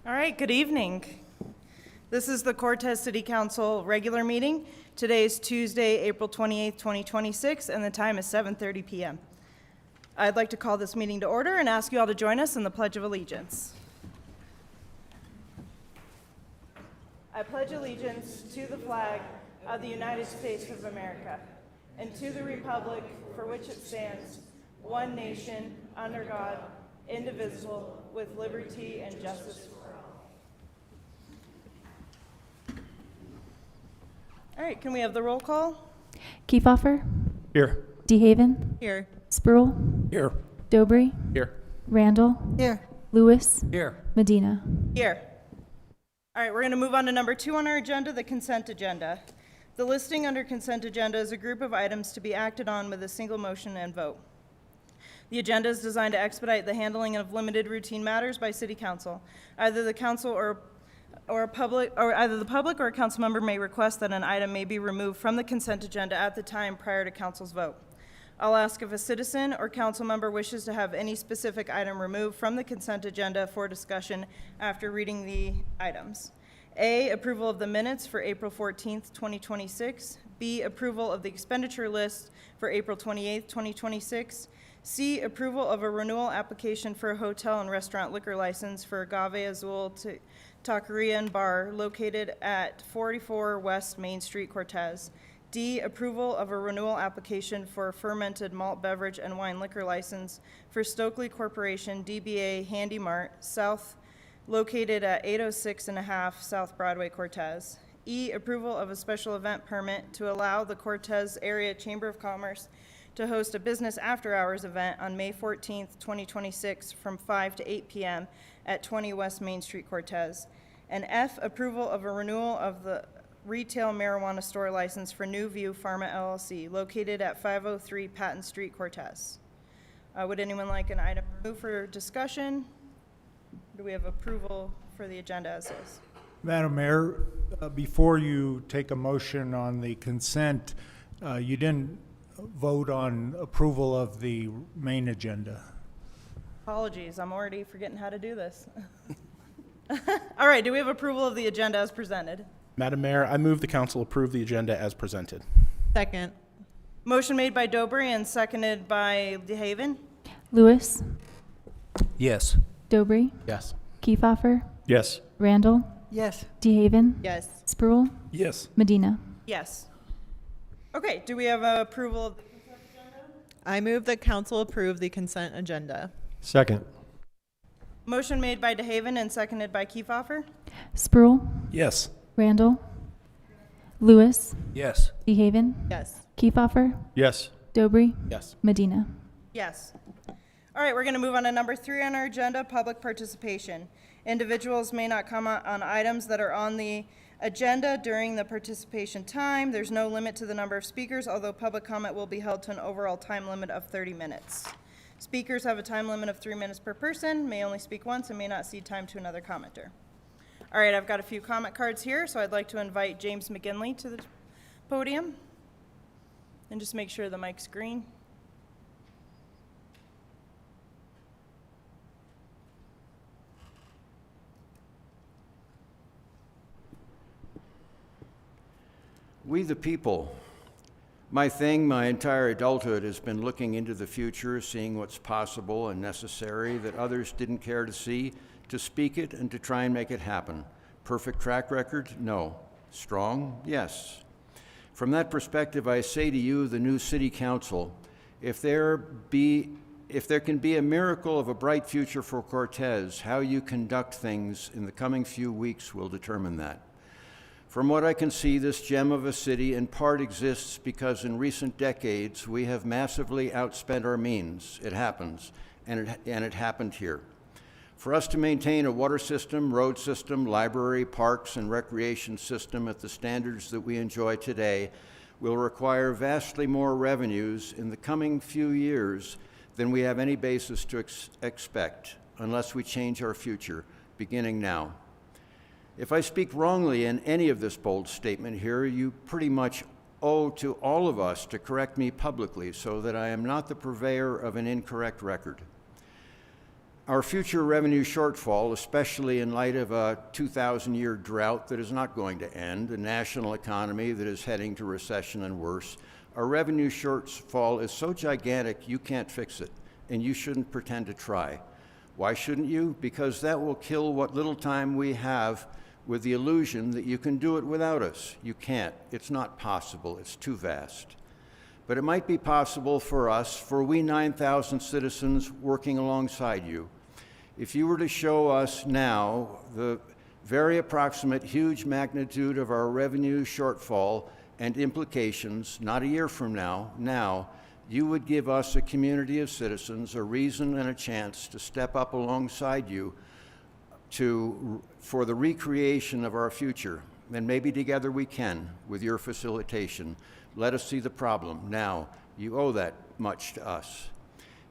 All right, good evening. This is the Cortez City Council regular meeting. Today is Tuesday, April 28th, 2026, and the time is 7:30 p.m. I'd like to call this meeting to order and ask you all to join us in the Pledge of Allegiance. I pledge allegiance to the flag of the United States of America and to the republic for which it stands, one nation, under God, indivisible, with liberty and justice for all. All right, can we have the roll call? Kiefhofer, Here. DeHaven, Here. Spruill, Here. Dobry, Here. Randall, Here. Lewis, Here. Medina. Here. All right, we're going to move on to number 2 on our agenda, the consent agenda. The listing under consent agenda is a group of items to be acted on with a single motion and vote. The agenda is designed to expedite the handling of limited routine matters by City Council. Either the council or either the public or a council member may request that an item may be removed from the consent agenda at the time prior to council's vote. I'll ask if a citizen or council member wishes to have any specific item removed from the consent agenda for discussion after reading the items. A, approval of the minutes for April 14th, 2026. B, approval of the expenditure list for April 28th, 2026. C, approval of a renewal application for a hotel and restaurant liquor license for Agave Azul Taqueria and Bar located at 44 West Main Street, Cortez. D, approval of a renewal application for a fermented malt beverage and wine liquor license for Stokely Corporation, DBA Handy Mart, South, located at 806 and a half South Broadway, Cortez. E, approval of a special event permit to allow the Cortez Area Chamber of Commerce to host a business after-hours event on May 14th, 2026 from 5 to 8 p.m. at 20 West Main Street, Cortez. And F, approval of a renewal of the retail marijuana store license for New View Pharma LLC, located at 503 Patton Street, Cortez. Would anyone like an item removed for discussion? Do we have approval for the agenda as is? Madam Mayor, before you take a motion on the consent, you didn't vote on approval of the main agenda. Apologies, I'm already forgetting how to do this. All right, do we have approval of the agenda as presented? Madam Mayor, I move the council approve the agenda as presented. Second. Motion made by Dobry and seconded by DeHaven. Lewis, Yes. Dobry, Yes. Kiefhofer, Yes. Randall, Yes. DeHaven, Yes. Spruill, Yes. Medina. Yes. Okay, do we have approval of the I move that council approve the consent agenda. Second. motion made by DeHaven and seconded by Kiefhofer? Spruill, Yes. Randall, Lewis, Yes. DeHaven, Yes. Kiefhofer, Yes. Dobry, Yes. Medina. Yes. All right, we're going to move on to number 3 on our agenda, public participation. Individuals may not comment on items that are on the agenda during the participation time. There's no limit to the number of speakers, although public comment will be held to an overall time limit of 30 minutes. Speakers have a time limit of 3 minutes per person, may only speak once, and may not cede time to another commenter. All right, I've got a few comment cards here, so I'd like to invite James McGinley to the podium. And just make sure the mic's green. We the people. My thing, my entire adulthood has been looking into the future, seeing what's possible and necessary that others didn't care to see, to speak it and to try and make it happen. Perfect track record? No. Strong? Yes. From that perspective, I say to you, the new city council, if there can be a miracle of a bright future for Cortez, how you conduct things in the coming few weeks will determine that. From what I can see, this gem of a city in part exists because in recent decades we have massively outspent our means. It happens, and it happened here. For us to maintain a water system, road system, library, parks, and recreation system at the standards that we enjoy today will require vastly more revenues in the coming few years than we have any basis to expect, unless we change our future, beginning now. If I speak wrongly in any of this bold statement here, you pretty much owe to all of us to correct me publicly so that I am not the purveyor of an incorrect record. Our future revenue shortfall, especially in light of a 2,000-year drought that is not going to end, a national economy that is heading to recession and worse, our revenue shortfall is so gigantic you can't fix it, and you shouldn't pretend to try. Why shouldn't you? Because that will kill what little time we have with the illusion that you can do it without us. You can't. It's not possible. It's too vast. But it might be possible for us, for we 9,000 citizens working alongside you. If you were to show us now the very approximate huge magnitude of our revenue shortfall and implications, not a year from now, you would give us a community of citizens a reason and a chance to step up alongside you for the recreation of our future. And maybe together we can, with your facilitation. Let us see the problem now. You owe that much to us.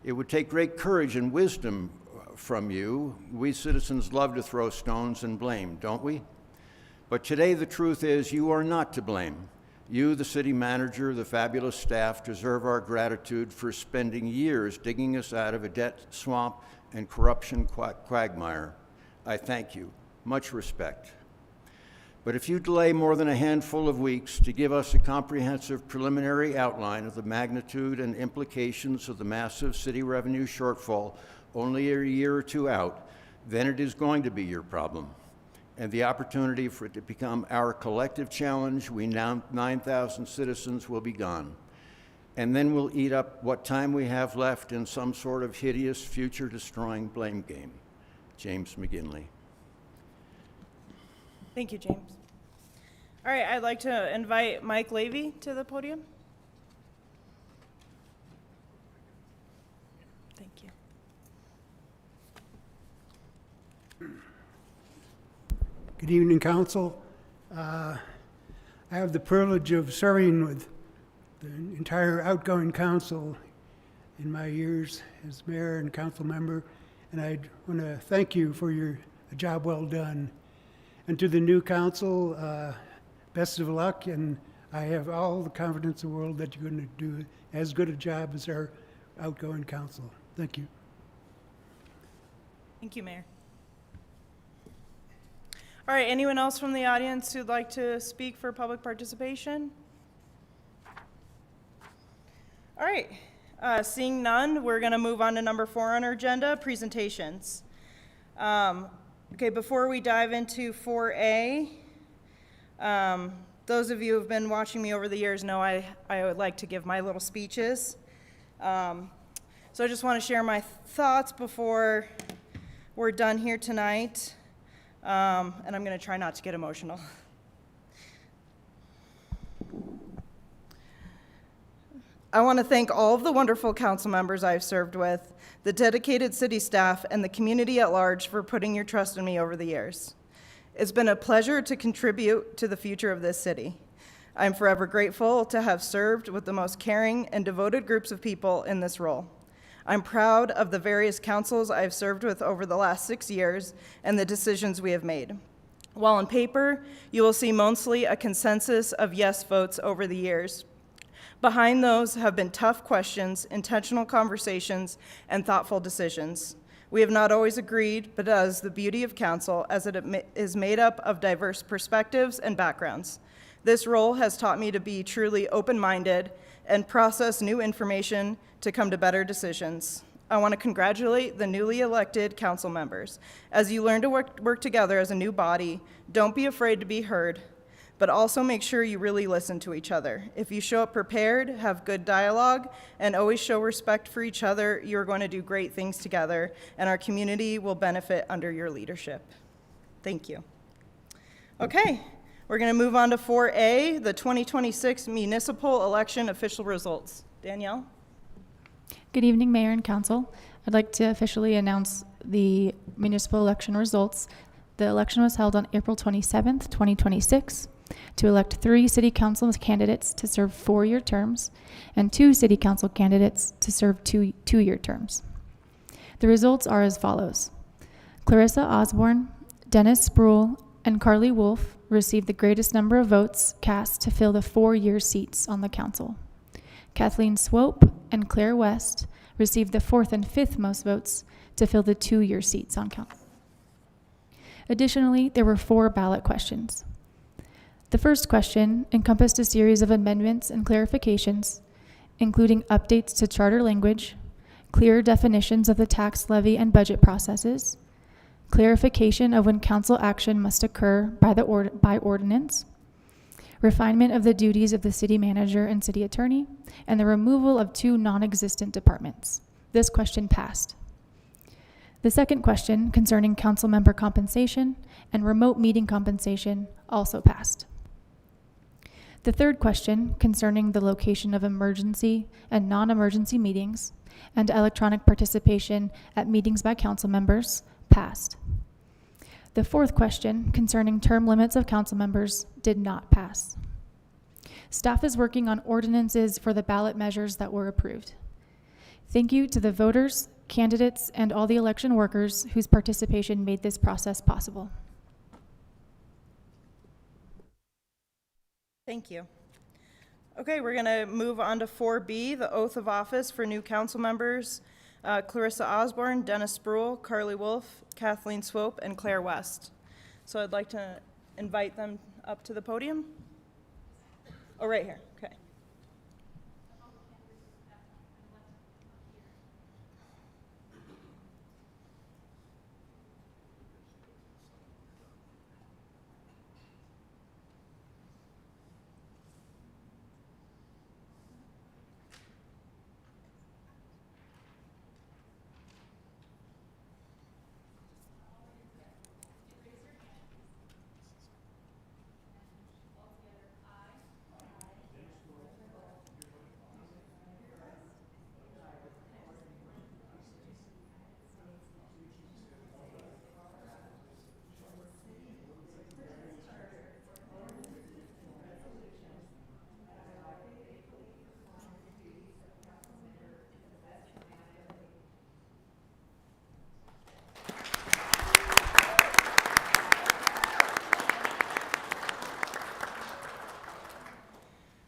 It would take great courage and wisdom from you. We citizens love to throw stones and blame, don't we? But today the truth is you are not to blame. You, the city manager, the fabulous staff, deserve our gratitude for spending years digging us out of a debt swamp and corruption quagmire. I thank you. Much respect. But if you delay more than a handful of weeks to give us a comprehensive preliminary outline of the magnitude and implications of the massive city revenue shortfall only a year or two out, then it is going to be your problem. And the opportunity for it to become our collective challenge, we now 9,000 citizens, will be gone. And then we'll eat up what time we have left in some sort of hideous, future-destroying blame game. James McGinley. Thank you, James. All right, I'd like to invite Mike Levy to the podium. Thank you. Good evening, Council. I have the privilege of serving with the entire outgoing council in my years as mayor and council member, and I want to thank you for your job well done. And to the new council, best of luck, and I have all the confidence in the world that you're going to do as good a job as our outgoing council. Thank you. Thank you, Mayor. All right, anyone else from the audience who'd like to speak for public participation? All right, seeing none, we're gonna move on to number 4 on our agenda, presentations. Okay, before we dive into 4A, those of you who've been watching me over the years know I would like to give my little speeches. So I just want to share my thoughts before we're done here tonight. And I'm going to try not to get emotional. I want to thank all of the wonderful council members I've served with, the dedicated city staff, and the community at large for putting your trust in me over the years. It's been a pleasure to contribute to the future of this city. I'm forever grateful to have served with the most caring and devoted groups of people in this role. I'm proud of the various councils I've served with over the last 6 years and the decisions we have made. While on paper, you will see mostly a consensus of yes votes over the years, behind those have been tough questions, intentional conversations, and thoughtful decisions. We have not always agreed, but that is the beauty of council, as it is made up of diverse perspectives and backgrounds. This role has taught me to be truly open-minded and process new information to come to better decisions. I want to congratulate the newly elected council members. As you learn to work together as a new body, don't be afraid to be heard, but also make sure you really listen to each other. If you show up prepared, have good dialogue, and always show respect for each other, you're going to do great things together, and our community will benefit under your leadership. Thank you. Okay, we're going to move on to 4A, the 2026 municipal election official results. Danielle? Good evening, Mayor and Council. I'd like to officially announce the municipal election results. The election was held on April 27th, 2026, to elect 3 city council candidates to serve 4-year terms and 2 city council candidates to serve 2-year terms. The results are as follows. Clarissa Osborne, Dennis Spruill, and Carly Wolf received the greatest number of votes cast to fill the 4-year seats on the council. Kathleen Swope and Claire West received the 4th and 5th most votes to fill the 2-year seats on council. Additionally, there were 4 ballot questions. The first question encompassed a series of amendments and clarifications, including updates to charter language, clearer definitions of the tax levy and budget processes, clarification of when council action must occur by ordinance, refinement of the duties of the city manager and city attorney, and the removal of 2 non-existent departments. This question passed. The second question, concerning council member compensation and remote meeting compensation, also passed. The third question, concerning the location of emergency and non-emergency meetings and electronic participation at meetings by council members, passed. The fourth question, concerning term limits of council members, did not pass. Staff is working on ordinances for the ballot measures that were approved. Thank you to the voters, candidates, and all the election workers whose participation made this process possible. Thank you. Okay, we're going to move on to 4B, the oath of office for new council members, Clarissa Osborne, Dennis Spruill, Carly Wolf, Kathleen Swope, and Claire West. So I'd like to invite them up to the podium. Oh, right here, okay.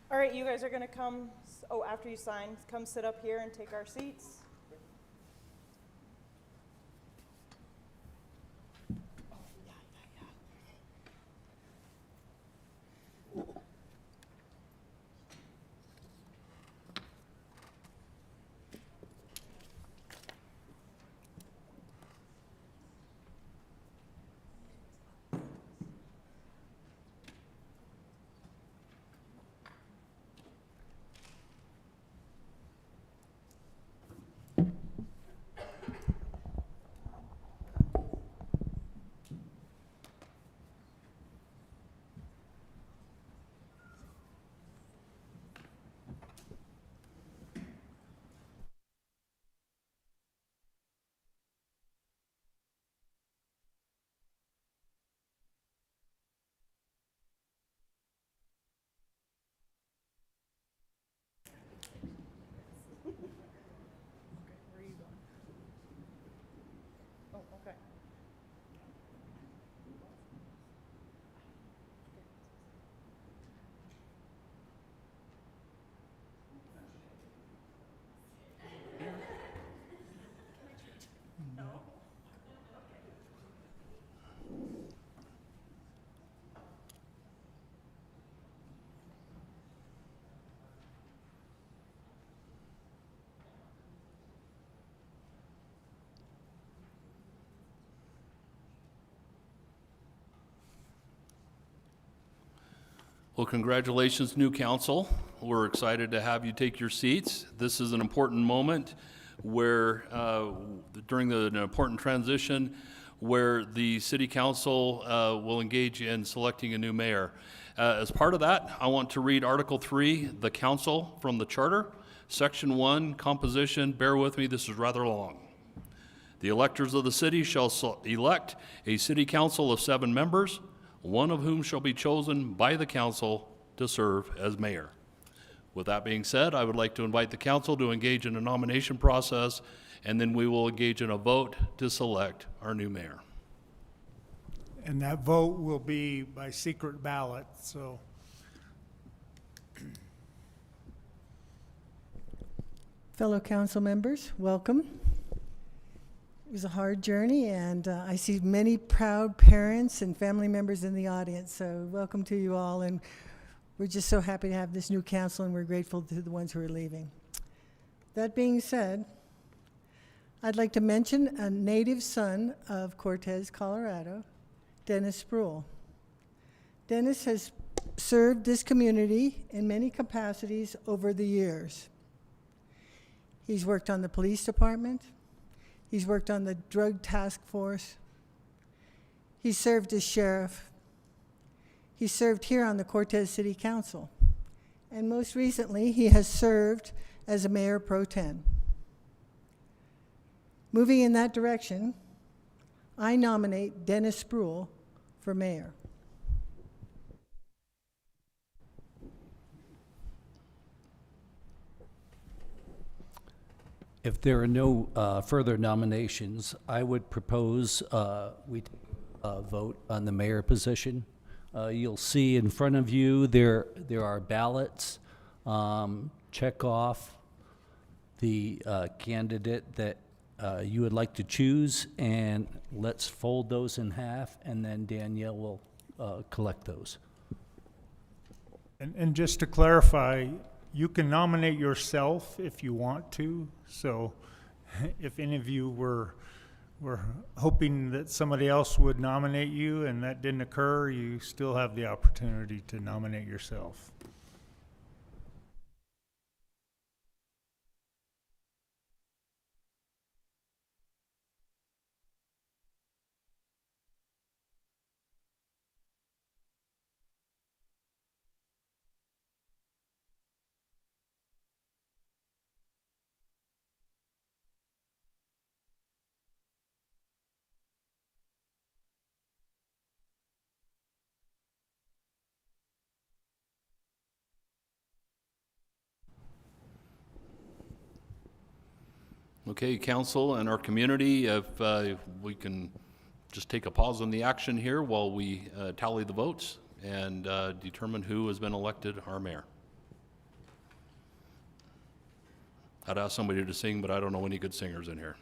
All right, you guys are going to come, after you sign, come sit up here and take our seats. Okay. Well, congratulations, new council. We're excited to have you take your seats. This is an important moment where, during an important transition, where the city council will engage in selecting a new mayor. As part of that, I want to read Article 3, the council from the charter, Section 1, composition. Bear with me, this is rather long. The electors of the city shall elect a city council of 7 members, one of whom shall be chosen by the council to serve as mayor. With that being said, I would like to invite the council to engage in a nomination process, and then we will engage in a vote to select our new mayor. And that vote will be by secret ballot, so. Fellow council members, welcome. It was a hard journey, and I see many proud parents and family members in the audience. So welcome to you all, and we're just so happy to have this new council, and we're grateful to the ones who are leaving. That being said, I'd like to mention a native son of Cortez, Colorado, Dennis Spruill. Dennis has served this community in many capacities over the years. He's worked on the police department. He's worked on the drug task force. He served as sheriff. He served here on the Cortez City Council. And most recently, he has served as a mayor pro tem. Moving in that direction, I nominate Dennis Spruill for mayor. If there are no further nominations, I would propose we vote on the mayor position. You'll see in front of you there are ballots. Check off the candidate that you would like to choose, and let's fold those in half, and then Danielle will collect those. And just to clarify, you can nominate yourself if you want to. So if any of you were hoping that somebody else would nominate you and that didn't occur, you still have the opportunity to nominate yourself. Okay, council and our community, if we can just take a pause on the action here while we tally the votes and determine who has been elected our mayor. I'd ask somebody to sing, but I don't know any good singers in here.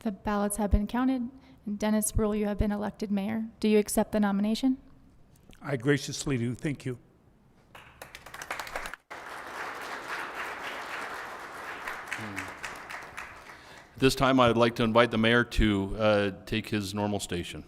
The ballots have been counted, and Dennis Spruill, you have been elected mayor. Do you accept the nomination? I graciously do. Thank you. This time, I'd like to invite the mayor to take his normal station.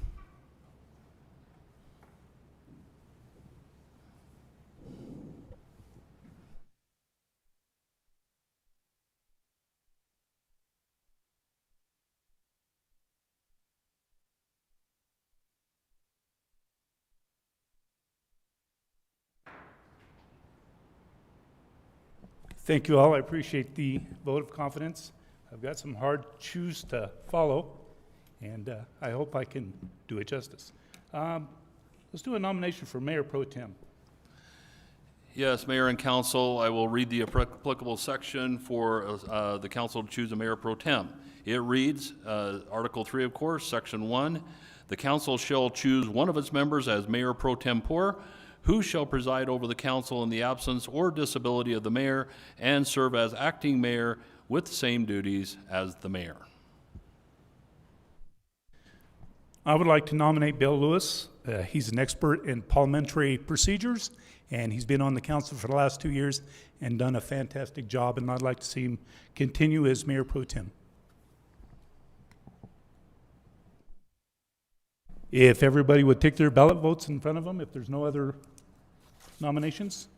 Thank you all. I appreciate the vote of confidence. I've got some hard shoes to follow, and I hope I can do it justice. Let's do a nomination for Mayor Pro Tem. Yes, Mayor and Council, I will read the applicable section for the Council to choose a Mayor Pro Tem. It reads, Article 3, of course, Section 1, the Council shall choose one of its members as Mayor Pro Tempore, who shall preside over the council in the absence or disability of the mayor and serve as acting mayor with the same duties as the mayor. I would like to nominate Bill Lewis. He's an expert in parliamentary procedures, and he's been on the council for the last 2 years and done a fantastic job, and I'd like to see him continue as Mayor Pro Tem. If everybody would take their ballot votes in front of them, if there's no other nominations,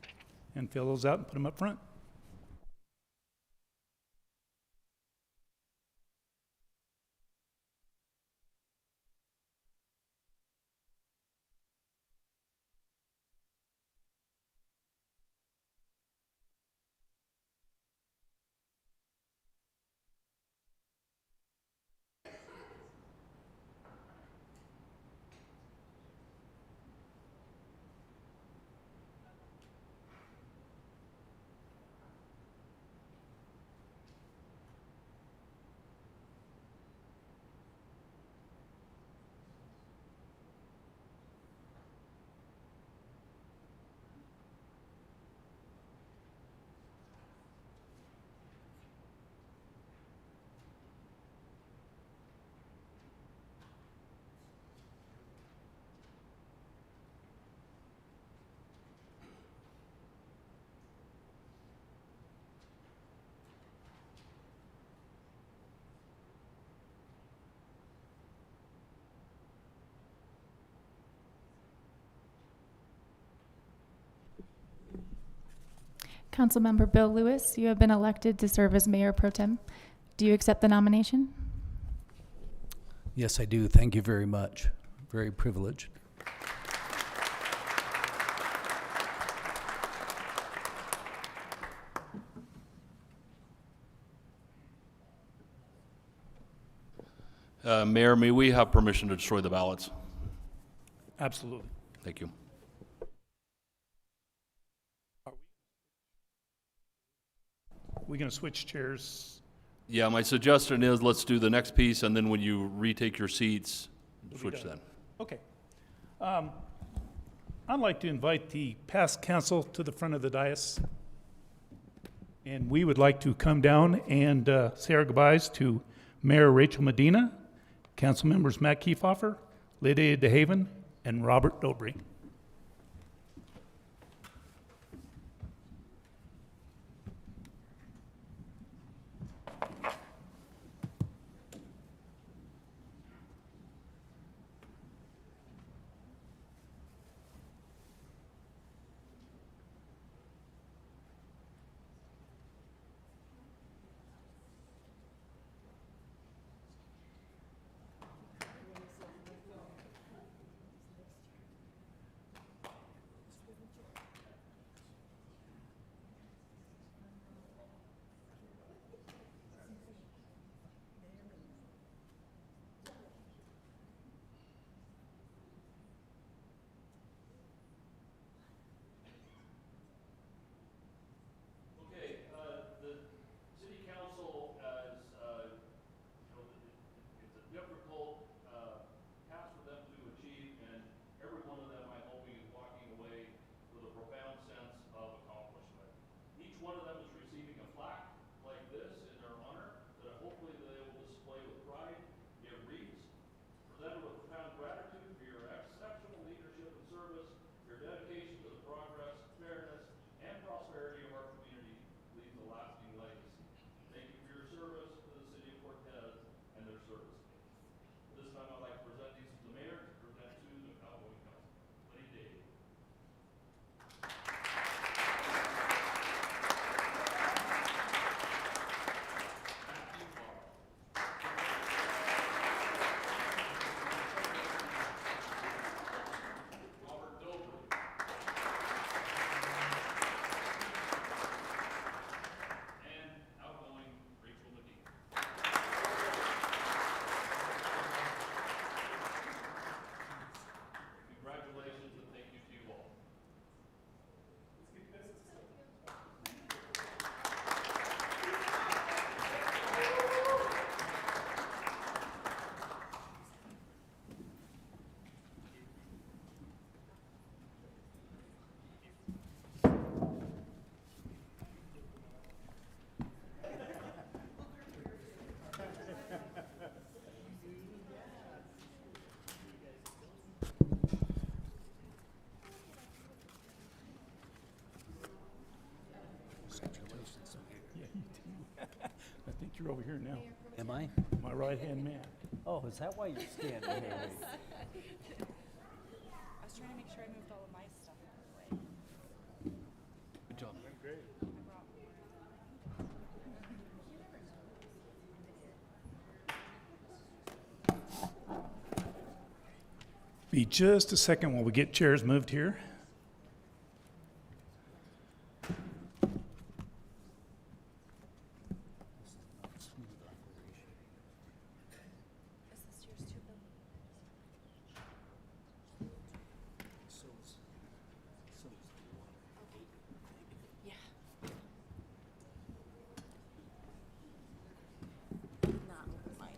and fill those out and put them up front. Councilmember Bill Lewis, you have been elected to serve as Mayor Pro Tem. Do you accept the nomination? Yes, I do. Thank you very much. Very privileged. Mayor, may we have permission to destroy the ballots? Absolutely. Thank you. We're going to switch chairs. Yeah, my suggestion is let's do the next piece, and then when you retake your seats, switch then. Okay. I'd like to invite the past council to the front of the dais. And we would like to come down and say our goodbyes to Mayor Rachel Medina, council members Matt Kiefhofer, Lydia DeHaven, and Robert Dobry. I think you're over here now. Am I? My right-hand man. Oh, is that why you're standing here? I was trying to make sure I moved all of my stuff out of the way. Good job. Be just a second while we get chairs moved here. Is this yours too, Bill? Yeah. Not mine.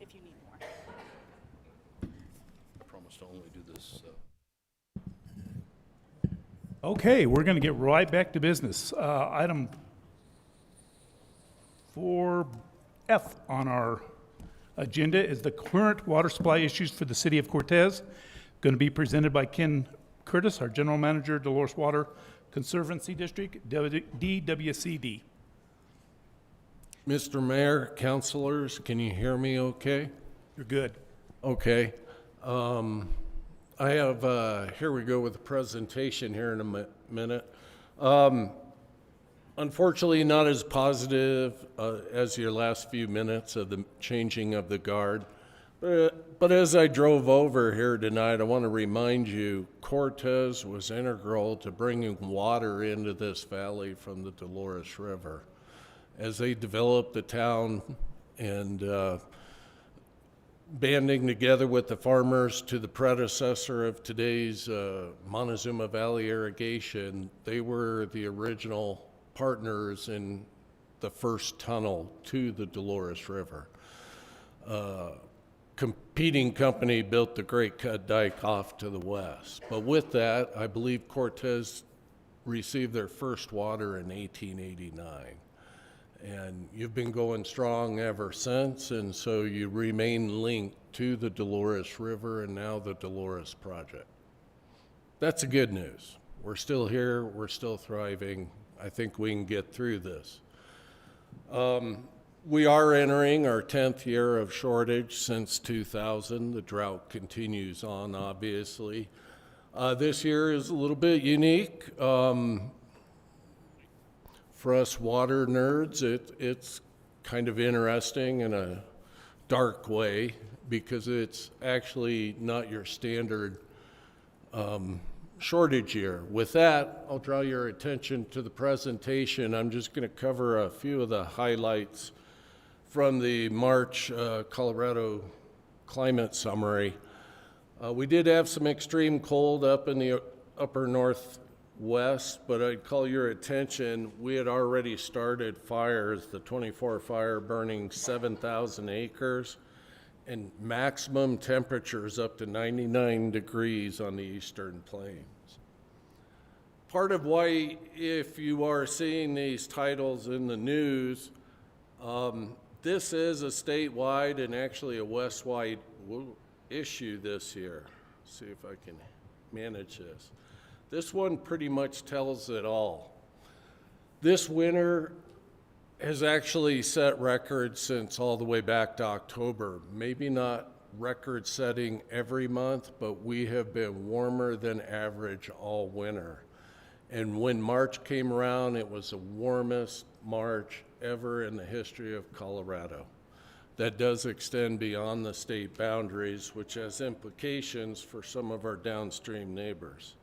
If you need more. I promise to only do this. Okay, we're going to get right back to business. Item 4F on our agenda is the current water supply issues for the city of Cortez. Going to be presented by Ken Curtis, our general manager, Dolores Water Conservancy District, DWCD. Mr. Mayor, councilors, can you hear me okay? You're good. Okay. I have, here we go with the presentation here in a minute. Unfortunately, not as positive as your last few minutes of the changing of the guard. But as I drove over here tonight, I want to remind you, Cortez was integral to bringing water into this valley from the Dolores River. As they developed the town and banding together with the farmers to the predecessor of today's Montezuma Valley Irrigation, they were the original partners in the first tunnel to the Dolores River. Competing company built the Great Cut Dike off to the west. But with that, I believe Cortez received their first water in 1889. And you've been going strong ever since, and so you remain linked to the Dolores River and now the Dolores Project. That's the good news. We're still here, we're still thriving. I think we can get through this. We are entering our 10th year of shortage since 2000. The drought continues on, obviously. This year is a little bit unique. For us water nerds, it's kind of interesting in a dark way because it's actually not your standard shortage year. With that, I'll draw your attention to the presentation. I'm just going to cover a few of the highlights from the March Colorado climate summary. We did have some extreme cold up in the upper northwest, but I'd call your attention, we had already started fires, the 24 fire burning 7,000 acres, and maximum temperatures up to 99 degrees on the eastern plains. Part of why, if you are seeing these titles in the news, this is a statewide and actually a west-wide issue this year. Let's see if I can manage this. This one pretty much tells it all. This winter has actually set records since all the way back to October. Maybe not record-setting every month, but we have been warmer than average all winter. And when March came around, it was the warmest March ever in the history of Colorado. That does extend beyond the state boundaries, which has implications for some of our downstream neighbors.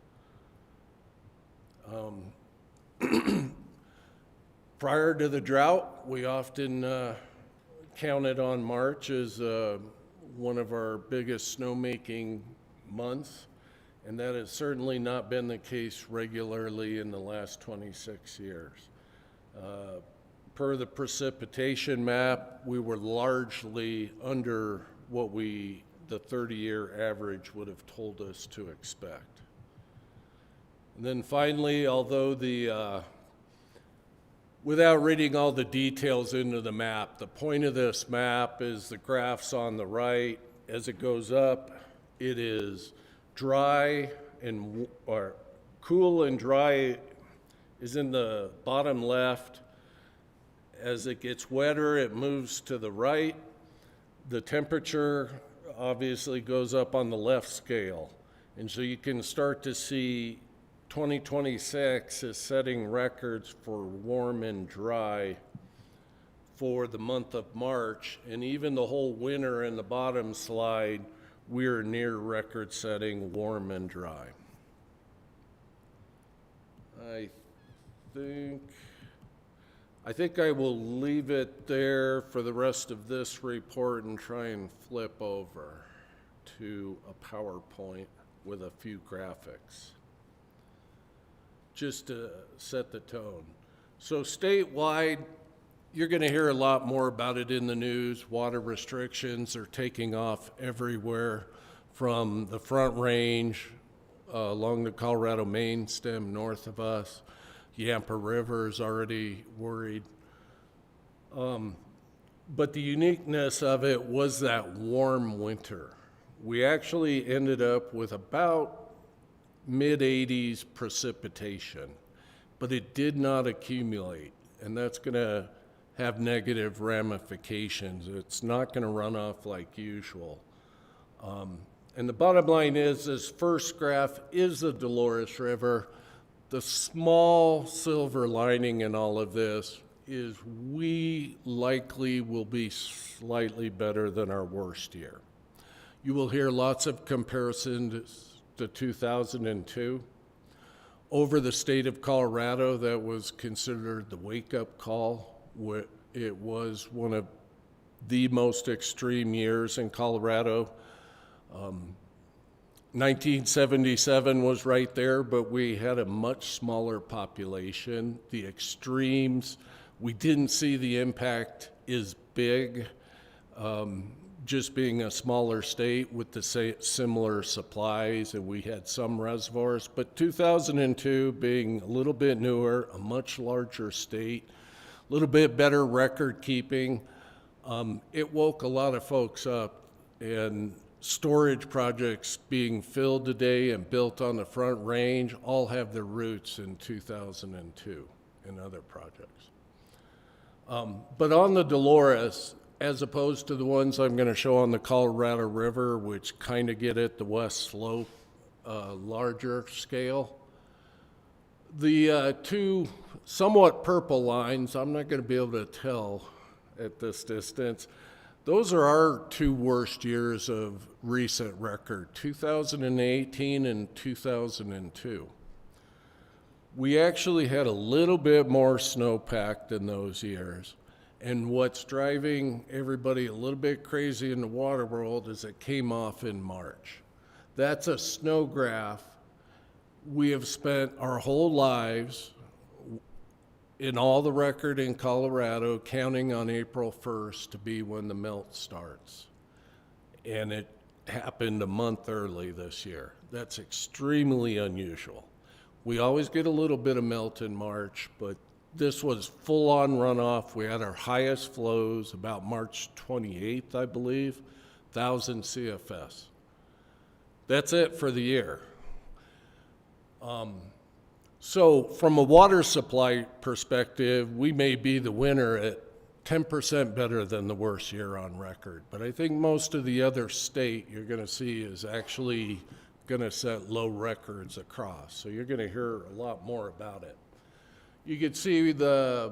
Prior to the drought, we often counted on March as one of our biggest snowmaking months, and that has certainly not been the case regularly in the last 26 years. Per the precipitation map, we were largely under what the 30-year average would have told us to expect. And then finally, although without reading all the details into the map, the point of this map is the graphs on the right. As it goes up, it is dry or cool and dry is in the bottom left. As it gets wetter, it moves to the right. The temperature obviously goes up on the left scale. And so you can start to see 2026 is setting records for warm and dry for the month of March. And even the whole winter in the bottom slide, we're near record-setting warm and dry. I think I will leave it there for the rest of this report and try and flip over to a PowerPoint with a few graphics, just to set the tone. So statewide, you're going to hear a lot more about it in the news. Water restrictions are taking off everywhere from the Front Range along the Colorado main stem north of us. Yampa River is already worried. But the uniqueness of it was that warm winter. We actually ended up with about mid-80s precipitation, but it did not accumulate, and that's going to have negative ramifications. It's not going to run off like usual. And the bottom line is this first graph is the Dolores River. The small silver lining in all of this is we likely will be slightly better than our worst year. You will hear lots of comparisons to 2002. Over the state of Colorado, that was considered the wake-up call. It was one of the most extreme years in Colorado. 1977 was right there, but we had a much smaller population. The extremes, we didn't see the impact is big, just being a smaller state with the similar supplies, and we had some reservoirs. But 2002 being a little bit newer, a much larger state, a little bit better record keeping, it woke a lot of folks up, and storage projects being filled today and built on the Front Range all have their roots in 2002 and other projects. But on the Dolores, as opposed to the ones I'm going to show on the Colorado River, which kind of get at the west slope, larger scale, the two somewhat purple lines, I'm not going to be able to tell at this distance, those are our two worst years of recent record, 2018 and 2002. We actually had a little bit more snowpack than those years. And what's driving everybody a little bit crazy in the water world is it came off in March. That's a snow graph. We have spent our whole lives in all the record in Colorado, counting on April 1st to be when the melt starts. And it happened a month early this year. That's extremely unusual. We always get a little bit of melt in March, but this was full-on runoff. We had our highest flows about March 28th, I believe, 1,000 CFS. That's it for the year. So from a water supply perspective, we may be the winner at 10% better than the worst year on record. But I think most of the other state you're going to see is actually going to set low records across. So you're going to hear a lot more about it. You could see the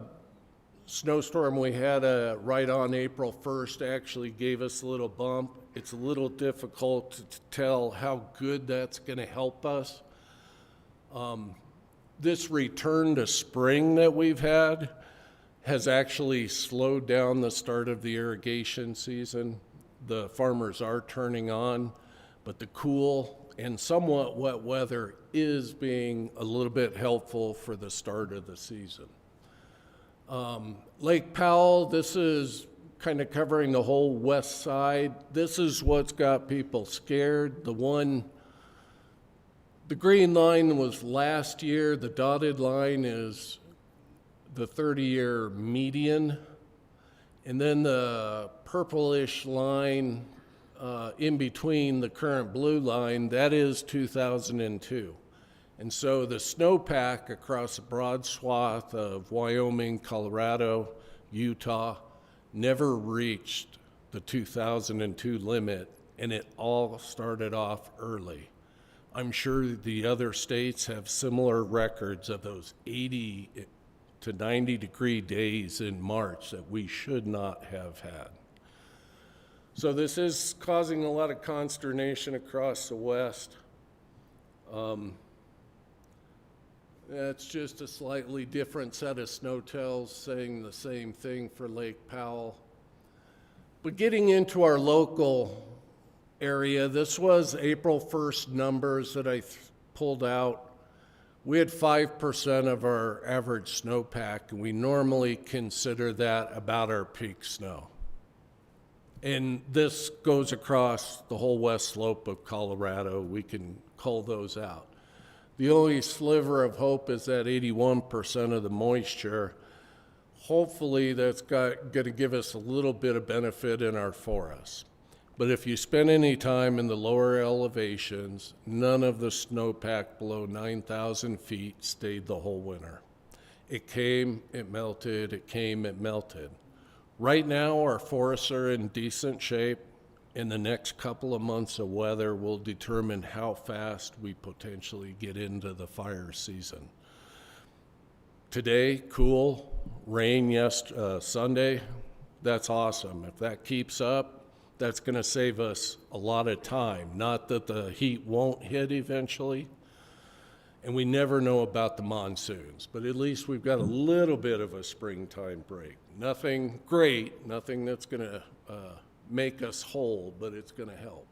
snowstorm we had right on April 1st actually gave us a little bump. It's a little difficult to tell how good that's going to help us. This return to spring that we've had has actually slowed down the start of the irrigation season. The farmers are turning on, but the cool and somewhat wet weather is being a little bit helpful for the start of the season. Lake Powell, this is kind of covering the whole west side. This is what's got people scared. The green line was last year. The dotted line is the 30-year median. And then the purplish line in between the current blue line, that is 2002. And so the snowpack across a broad swath of Wyoming, Colorado, Utah never reached the 2002 limit, and it all started off early. I'm sure the other states have similar records of those 80 to 90 degree days in March that we should not have had. So this is causing a lot of consternation across the West. That's just a slightly different set of snow tells saying the same thing for Lake Powell. But getting into our local area, this was April 1st numbers that I pulled out. We had 5% of our average snowpack, and we normally consider that about our peak snow. And this goes across the whole west slope of Colorado. We can cull those out. The only sliver of hope is that 81% of the moisture. Hopefully that's going to give us a little bit of benefit in our forests. But if you spend any time in the lower elevations, none of the snowpack below 9,000 feet stayed the whole winter. It came, it melted, it came, it melted. Right now, our forests are in decent shape, and the next couple of months of weather will determine how fast we potentially get into the fire season. Today, cool, rain Sunday, that's awesome. If that keeps up, that's going to save us a lot of time. Not that the heat won't hit eventually, and we never know about the monsoons, but at least we've got a little bit of a springtime break. Nothing great, nothing that's going to make us whole, but it's going to help.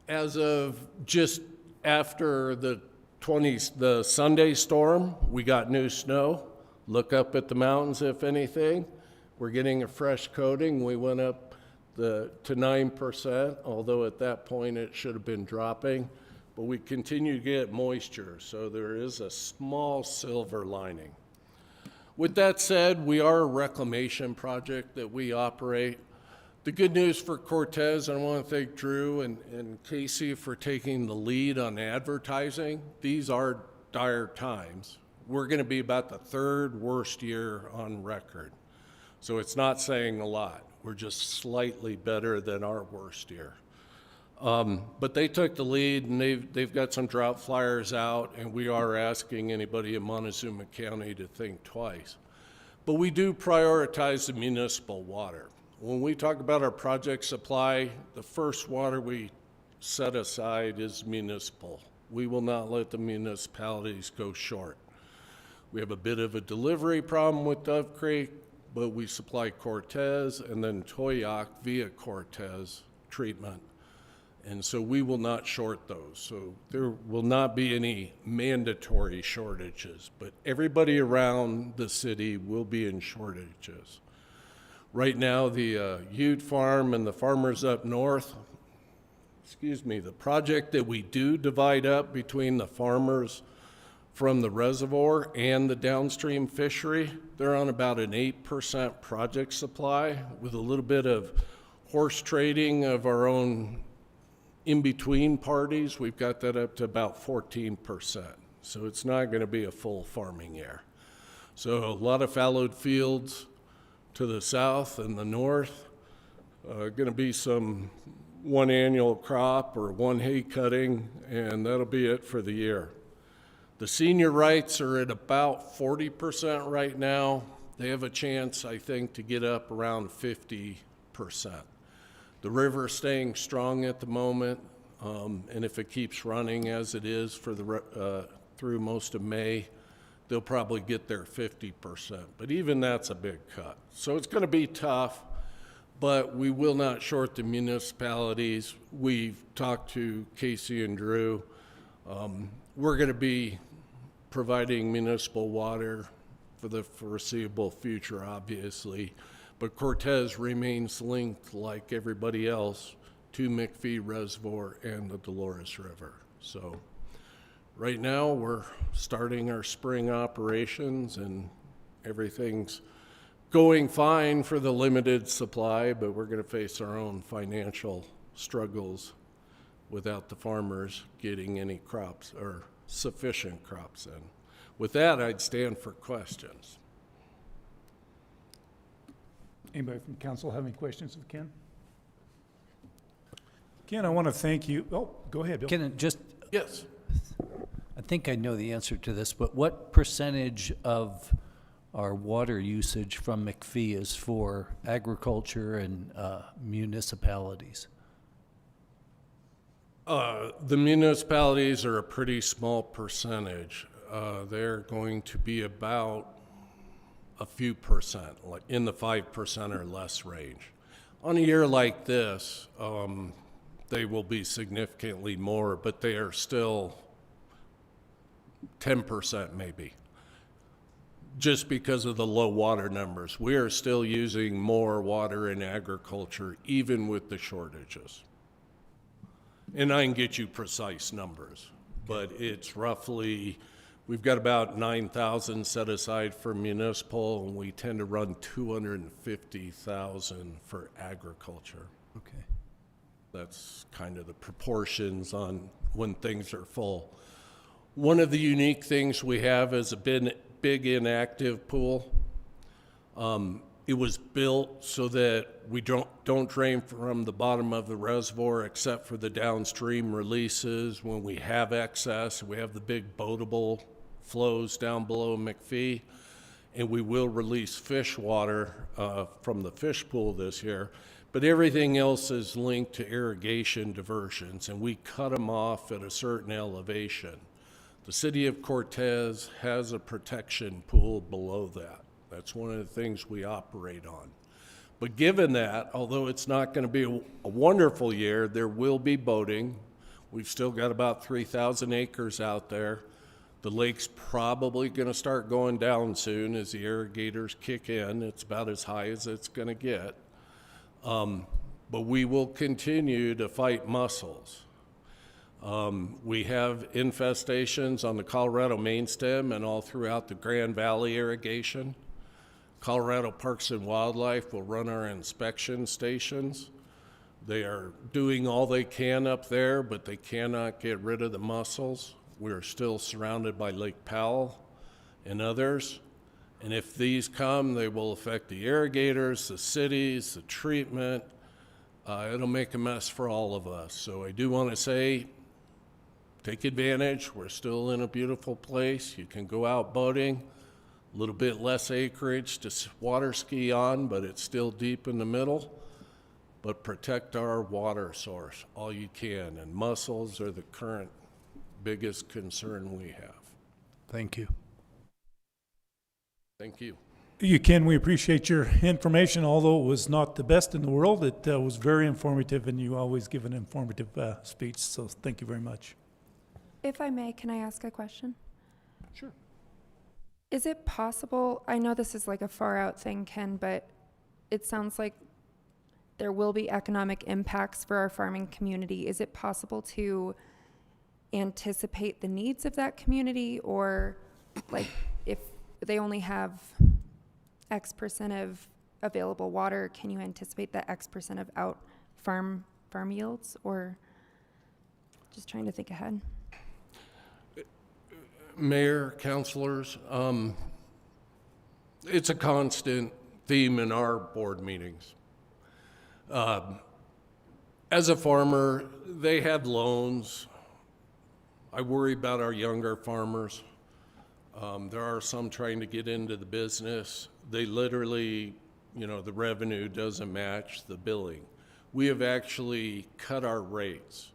As of just after the Sunday storm, we got new snow. Look up at the mountains, if anything. We're getting a fresh coating. We went up to 9%, although at that point it should have been dropping. But we continue to get moisture, so there is a small silver lining. With that said, we are a reclamation project that we operate. The good news for Cortez, and I want to thank Drew and Casey for taking the lead on advertising. These are dire times. We're going to be about the third worst year on record. So it's not saying a lot. We're just slightly better than our worst year. But they took the lead, and they've got some drought flyers out, and we are asking anybody in Montezuma County to think twice. But we do prioritize the municipal water. When we talk about our project supply, the first water we set aside is municipal. We will not let the municipalities go short. We have a bit of a delivery problem with Dove Creek, but we supply Cortez and then Toyac via Cortez treatment. And so we will not short those. So there will not be any mandatory shortages, but everybody around the city will be in shortages. Right now, the Ute Farm and the farmers up north, the project that we do divide up between the farmers from the reservoir and the downstream fishery, they're on about an 8% project supply with a little bit of horse trading of our own in-between parties. We've got that up to about 14%. So it's not going to be a full farming year. So a lot of fallowed fields to the south and the north. Going to be some one annual crop or one hay cutting, and that'll be it for the year. The senior rights are at about 40% right now. They have a chance, I think, to get up around 50%. The river is staying strong at the moment, and if it keeps running as it is for through most of May, they'll probably get their 50%. But even that's a big cut. So it's going to be tough, but we will not short the municipalities. We've talked to Casey and Drew. We're going to be providing municipal water for the foreseeable future, obviously. But Cortez remains linked, like everybody else, to McPhee Reservoir and the Dolores River. So right now, we're starting our spring operations, and everything's going fine for the limited supply, but we're going to face our own financial struggles without the farmers getting any crops or sufficient crops in. With that, I'd stand for questions. Anybody from council have any questions of Ken? Ken, I want to thank you. Oh, go ahead, Bill. Can it just, Yes. I think I know the answer to this, but what percentage of our water usage from McPhee is for agriculture and municipalities? The municipalities are a pretty small percentage. They're going to be about a few percent, like in the 5% or less range. On a year like this, they will be significantly more, but they are still 10% maybe, just because of the low water numbers. We are still using more water in agriculture, even with the shortages. And I can get you precise numbers, but it's roughly, we've got about 9,000 set aside for municipal, and we tend to run 250,000 for agriculture. Okay. That's kind of the proportions on when things are full. One of the unique things we have is a big inactive pool. It was built so that we don't drain from the bottom of the reservoir except for the downstream releases. When we have excess, we have the big boatable flows down below McPhee, and we will release fish water from the fish pool this year. But everything else is linked to irrigation diversions, and we cut them off at a certain elevation. The city of Cortez has a protection pool below that. That's one of the things we operate on. But given that, although it's not going to be a wonderful year, there will be boating. We've still got about 3,000 acres out there. The lake's probably going to start going down soon as the irrigators kick in. It's about as high as it's going to get. But we will continue to fight mussels. We have infestations on the Colorado main stem and all throughout the Grand Valley irrigation. Colorado Parks and Wildlife will run our inspection stations. They are doing all they can up there, but they cannot get rid of the mussels. We're still surrounded by Lake Powell and others. And if these come, they will affect the irrigators, the cities, the treatment. It'll make a mess for all of us. So I do want to say, take advantage. We're still in a beautiful place. You can go out boating. A little bit less acreage to water ski on, but it's still deep in the middle. But protect our water source all you can. And mussels are the current biggest concern we have. Thank you. Thank you. You, Ken, we appreciate your information. Although it was not the best in the world, it was very informative, and you always give an informative speech. So thank you very much. If I may, can I ask a question? Sure. Is it possible, I know this is like a far out thing, Ken, but it sounds like there will be economic impacts for our farming community. Is it possible to anticipate the needs of that community, or like if they only have X percent of available water, can you anticipate that X percent of out farm yields, or just trying to think ahead? Mayor, councilors, it's a constant theme in our board meetings. As a farmer, they had loans. I worry about our younger farmers. There are some trying to get into the business. They literally, the revenue doesn't match the billing. We have actually cut our rates.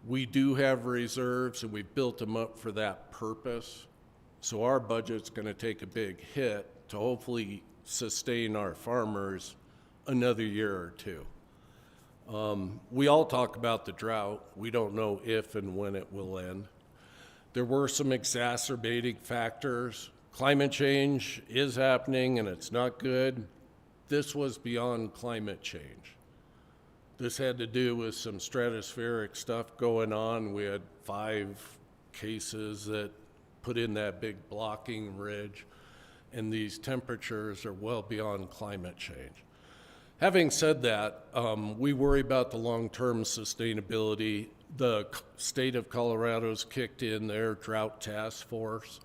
We do have reserves, and we built them up for that purpose. So our budget's going to take a big hit to hopefully sustain our farmers another year or two. We all talk about the drought. We don't know if and when it will end. There were some exacerbating factors. Climate change is happening, and it's not good. This was beyond climate change. This had to do with some stratospheric stuff going on. We had 5 cases that put in that big blocking ridge, and these temperatures are well beyond climate change. Having said that, we worry about the long-term sustainability. The state of Colorado's kicked in their drought task force.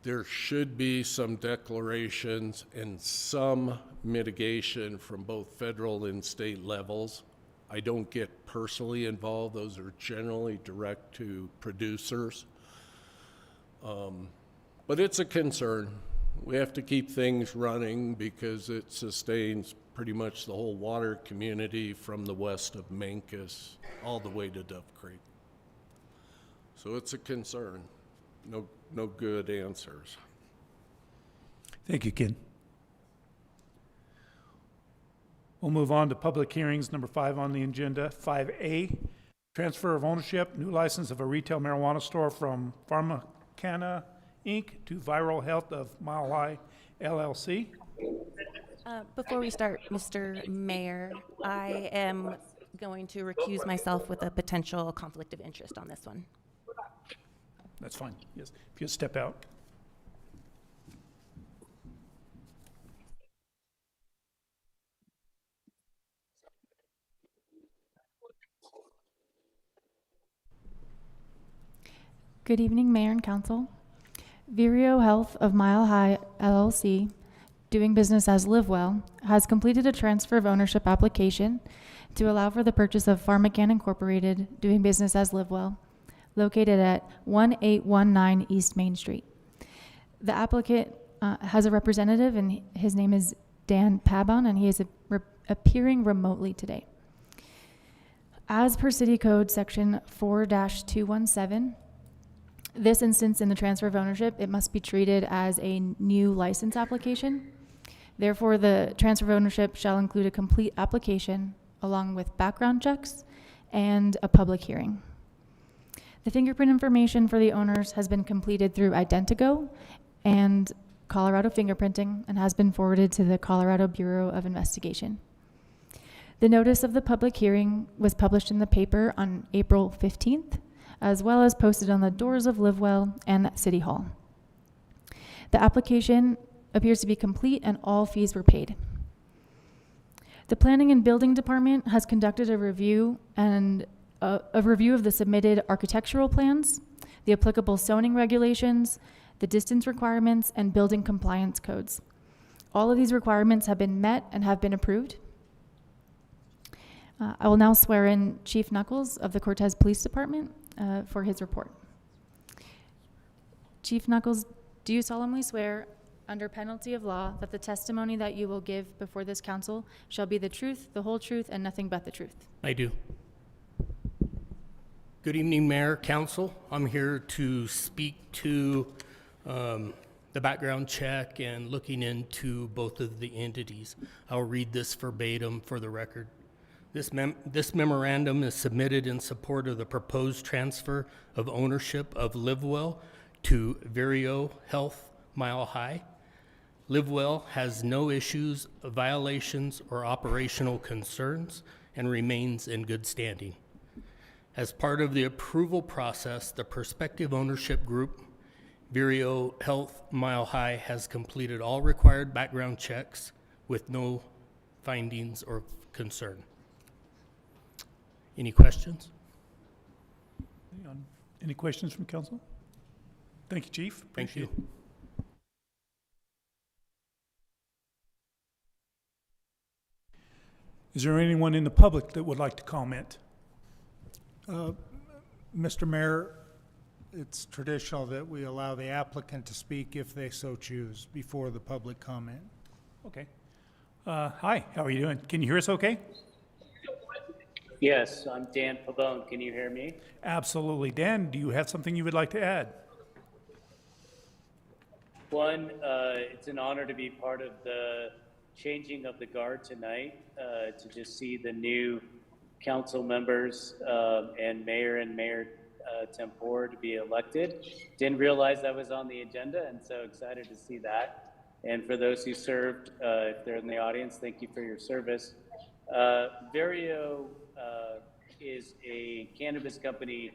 There should be some declarations and some mitigation from both federal and state levels. I don't get personally involved. Those are generally direct to producers. But it's a concern. We have to keep things running because it sustains pretty much the whole water community from the west of Mancos all the way to Dove Creek. So it's a concern. No good answers. Thank you, Ken. We'll move on to public hearings, number 5 on the agenda. 5A, transfer of ownership, new license of a retail marijuana store from PharmaCanna, Inc. to Viral Health of Mile High, LLC. Before we start, Mr. Mayor, I am going to recuse myself with a potential conflict of interest on this one. That's fine, yes. If you step out. Good evening, Mayor and Council. Vireo Health of Mile High LLC doing business as Livewell, has completed a transfer of ownership application to allow for the purchase of PharmaCann Incorporated, doing business as Livewell, located at 1819 East Main Street. The applicant has a representative, and his name is Dan Pabon, and he is appearing remotely today. As per City Code Section 4-217, this instance in the transfer of ownership, it must be treated as a new license application. Therefore, the transfer of ownership shall include a complete application along with background checks and a public hearing. The fingerprint information for the owners has been completed through Identigo and Colorado fingerprinting and has been forwarded to the Colorado Bureau of Investigation. The notice of the public hearing was published in the paper on April 15th, as well as posted on the doors of Livewell and at City Hall. The application appears to be complete and all fees were paid. The Planning and Building Department has conducted a review of the submitted architectural plans, the applicable zoning regulations, the distance requirements, and building compliance codes. All of these requirements have been met and have been approved. I will now swear in Chief Knuckles of the Cortez Police Department for his report. Chief Knuckles, do you solemnly swear, under penalty of law, that the testimony that you will give before this council shall be the truth, the whole truth, and nothing but the truth? I do. Good evening, Mayor, Council. I'm here to speak to the background check and looking into both of the entities. I'll read this verbatim for the record. This memorandum is submitted in support of the proposed transfer of ownership of Livewell to Vireo Health Mile High. Livewell has no issues, violations, or operational concerns and remains in good standing. As part of the approval process, the prospective ownership group, Vireo Health Mile High, has completed all required background checks with no findings or concern. Any questions? Any questions from council? Thank you, Chief. Thank you. Is there anyone in the public that would like to comment? Mr. Mayor, it's traditional that we allow the applicant to speak if they so choose before the public comment. Okay. Hi, how are you doing? Can you hear us okay? Yes, I'm Dan Pabon. Can you hear me? Absolutely. Dan, do you have something you would like to add? One, it's an honor to be part of the changing of the guard tonight, to just see the new council members and Mayor Tempore to be elected. Didn't realize that was on the agenda, and so excited to see that. And for those who served, if they're in the audience, thank you for your service. Vireo is a cannabis company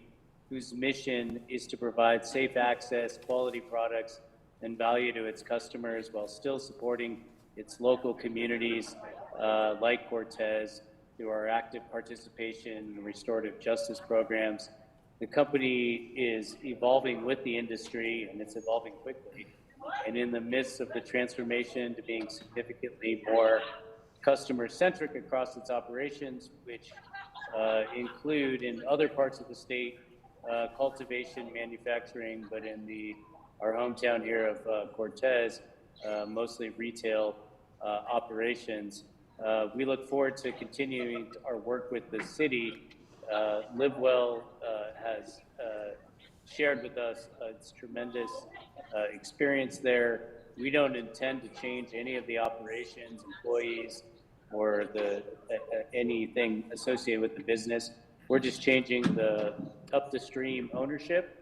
whose mission is to provide safe access, quality products, and value to its customers while still supporting its local communities like Cortez through our active participation in restorative justice programs. The company is evolving with the industry, and it's evolving quickly. And in the midst of the transformation to being significantly more customer-centric across its operations, which include in other parts of the state cultivation, manufacturing, but in our hometown here of Cortez, mostly retail operations. We look forward to continuing our work with the city. Livewell has shared with us its tremendous experience there. We don't intend to change any of the operations, employees, or anything associated with the business. We're just changing the up the stream ownership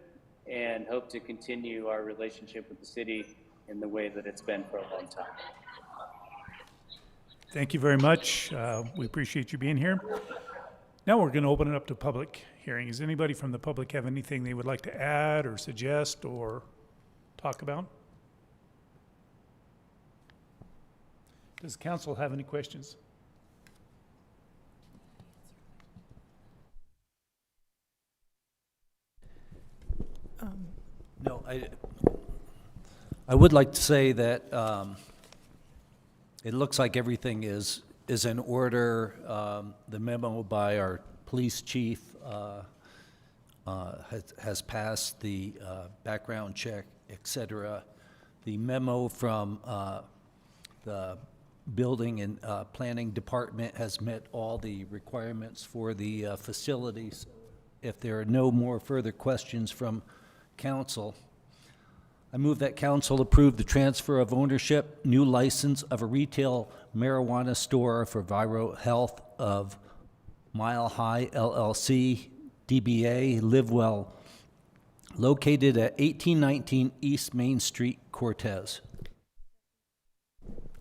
and hope to continue our relationship with the city in the way that it's been for a long time. Thank you very much. We appreciate you being here. Now we're going to open it up to public hearing. Does anybody from the public have anything they would like to add or suggest or talk about? Does council have any questions? No, I would like to say that It looks like everything is in order. The memo by our police chief has passed the background check, et cetera. The memo from the building and planning department has met all the requirements for the facilities. If there are no more further questions from council, I move that council approve the transfer of ownership, new license of a retail marijuana store for Viro Health of Mile High LLC, DBA Live Well, located at 1819 East Main Street, Cortez.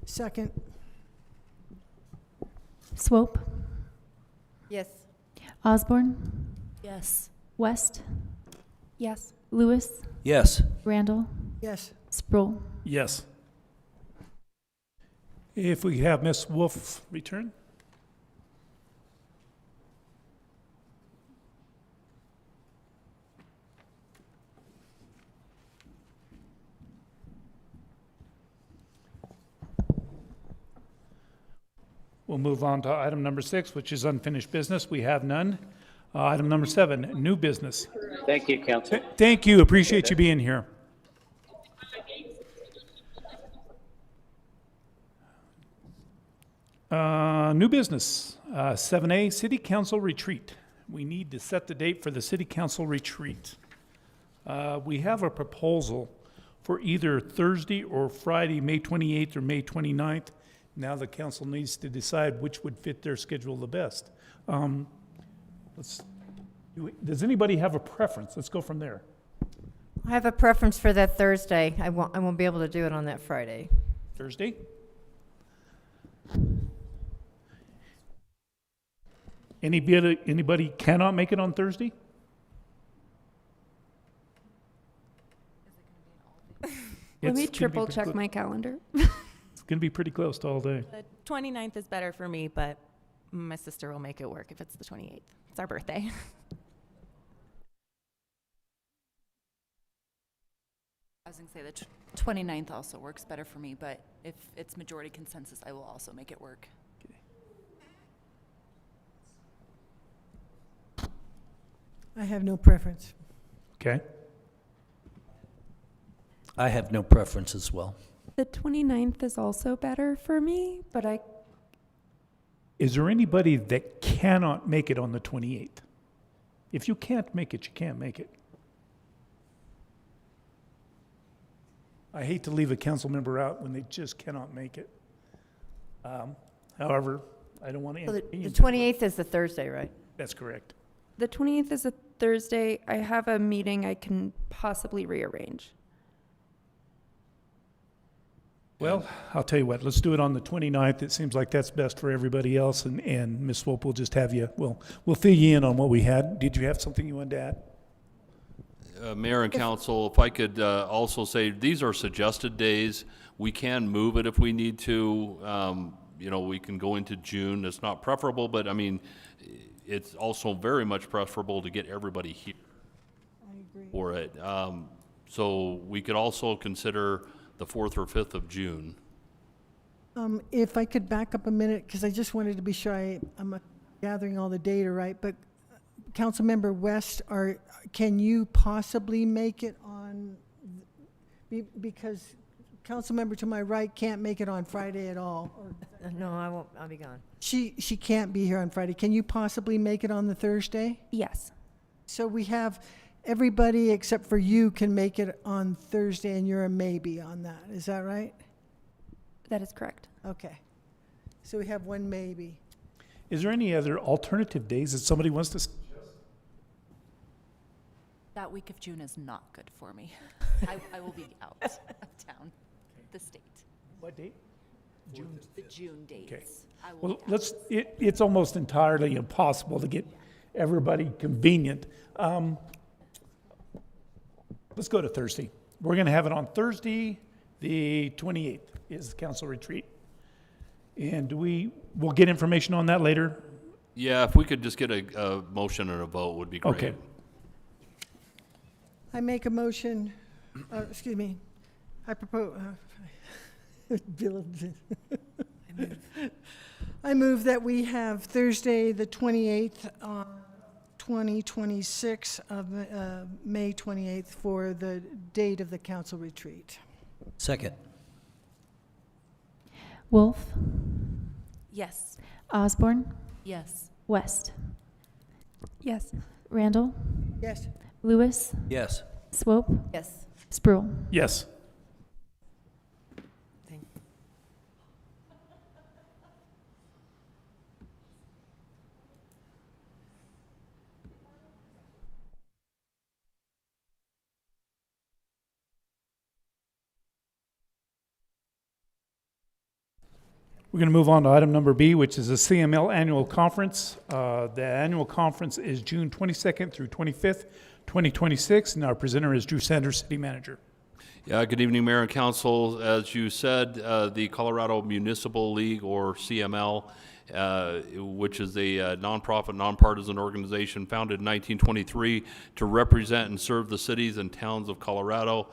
Second. Swope, Yes. Osborne, Yes. West, Yes. Lewis, Yes. Randall, Yes. Sproul. Yes. If we have Ms. Wolf return? We'll move on to item number 6, which is unfinished business. We have none. Item number 7, new business. Thank you, Council. Thank you. Appreciate you being here. New business, 7A, City Council Retreat. We need to set the date for the City Council Retreat. We have a proposal for either Thursday or Friday, May 28th or May 29th. Now the council needs to decide which would fit their schedule the best. Does anybody have a preference? Let's go from there. I have a preference for that Thursday. I won't be able to do it on that Friday. Thursday? Anybody cannot make it on Thursday? Let me It's gonna be triple pretty check clo- my calendar. It's going to be pretty close to all day. The 29th is better for me, but my sister will make it work if it's the 28th. It's our birthday. I was going to say the 29th also works better for me, but if it's majority consensus, I will also make it work. I have no preference. Okay. I have no preference as well. The 29th is also better for me, but Is there anybody that cannot make it on the 28th? If you can't make it, you can't make it. I hate to leave a council member out when they just cannot make it. However, I don't want to So the inconvenience 28th is the Thursday, right? That's correct. the 28th is a Thursday. I have a meeting I can possibly rearrange. Well, I'll tell you what, let's do it on the 29th. It seems like that's best for everybody else, and Ms. Swope will just have you, we'll fill you in on what we had. Did you have something you wanted to add? Mayor and council, if I could also say, these are suggested days. We can move it if we need to. We can go into June. It's not preferable, but I mean, it's also very much preferable to get everybody here for it. So we could also consider the 4th or 5th of June. If I could back up a minute, because I just wanted to be sure I'm gathering all the data right, but Councilmember West, can you possibly make it on, because Councilmember to my right can't make it on Friday at all? No, I won't. I'll be gone. She can't be here on Friday. Can you possibly make it on the Thursday? Yes. So we have, everybody except for you can make it on Thursday, and you're a maybe on that. Is that right? That is correct. Okay. So we have one maybe. Is there any other alternative days that somebody wants to? That week of June is not good for me. I will be out of town, the state. What date? June. The June dates. Okay. I will Well, be out. it's almost entirely impossible to get everybody convenient. Let's go to Thursday. We're going to have it on Thursday, the 28th is the council retreat. And we'll get information on that later. Yeah, if we could just get a motion and a vote would be great. Okay. I make a motion, excuse me, I propose, Bill. I move that we have Thursday, the 28th, 2026 of May 28th for the date of the council retreat. Second. Wolf, Yes. Osborne, Yes. West, Yes. Randall, Yes. Lewis, Yes. Swope, Yes. Spruill. Yes. We're going to move on to item number B, which is the CML Annual Conference. The annual conference is June 22nd through 25th, 2026, and our presenter is Drew Sanders, City Manager. Yeah, good evening, Mayor and Council. As you said, the Colorado Municipal League, or CML, which is a nonprofit, nonpartisan organization founded in 1923 to represent and serve the cities and towns of Colorado.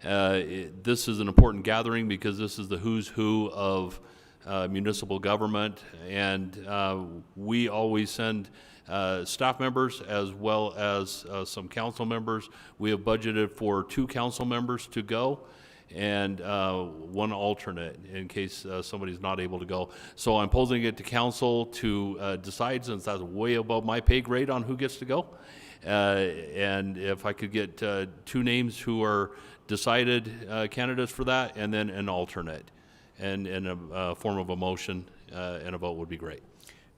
This is an important gathering because this is the who's who of municipal government, and we always send staff members as well as some council members. We have budgeted for 2 council members to go and 1 alternate in case somebody's not able to go. So I'm posing it to council to decide, since that's way above my pay grade on who gets to go. And if I could get 2 names who are decided candidates for that, and then an alternate, and in a form of a motion and a vote would be great.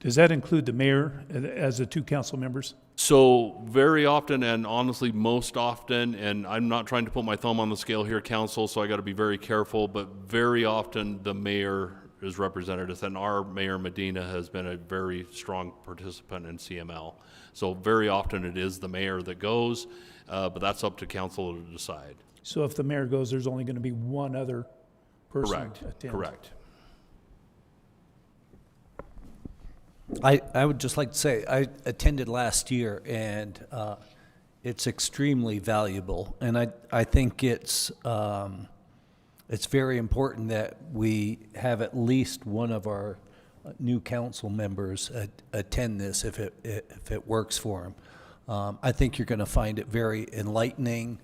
Does that include the mayor as the 2 council members? So very often, and honestly most often, and I'm not trying to put my thumb on the scale here, council, so I got to be very careful, but very often the mayor is represented, and our Mayor Medina has been a very strong participant in CML. So very often it is the mayor that goes, but that's up to council to decide. So if the mayor goes, there's only going to be 1 other person Correct, attend. correct. I would just like to say, I attended last year, and it's extremely valuable. And I think it's very important that we have at least one of our new council members attend this if it works for them. I think you're going to find it very enlightening.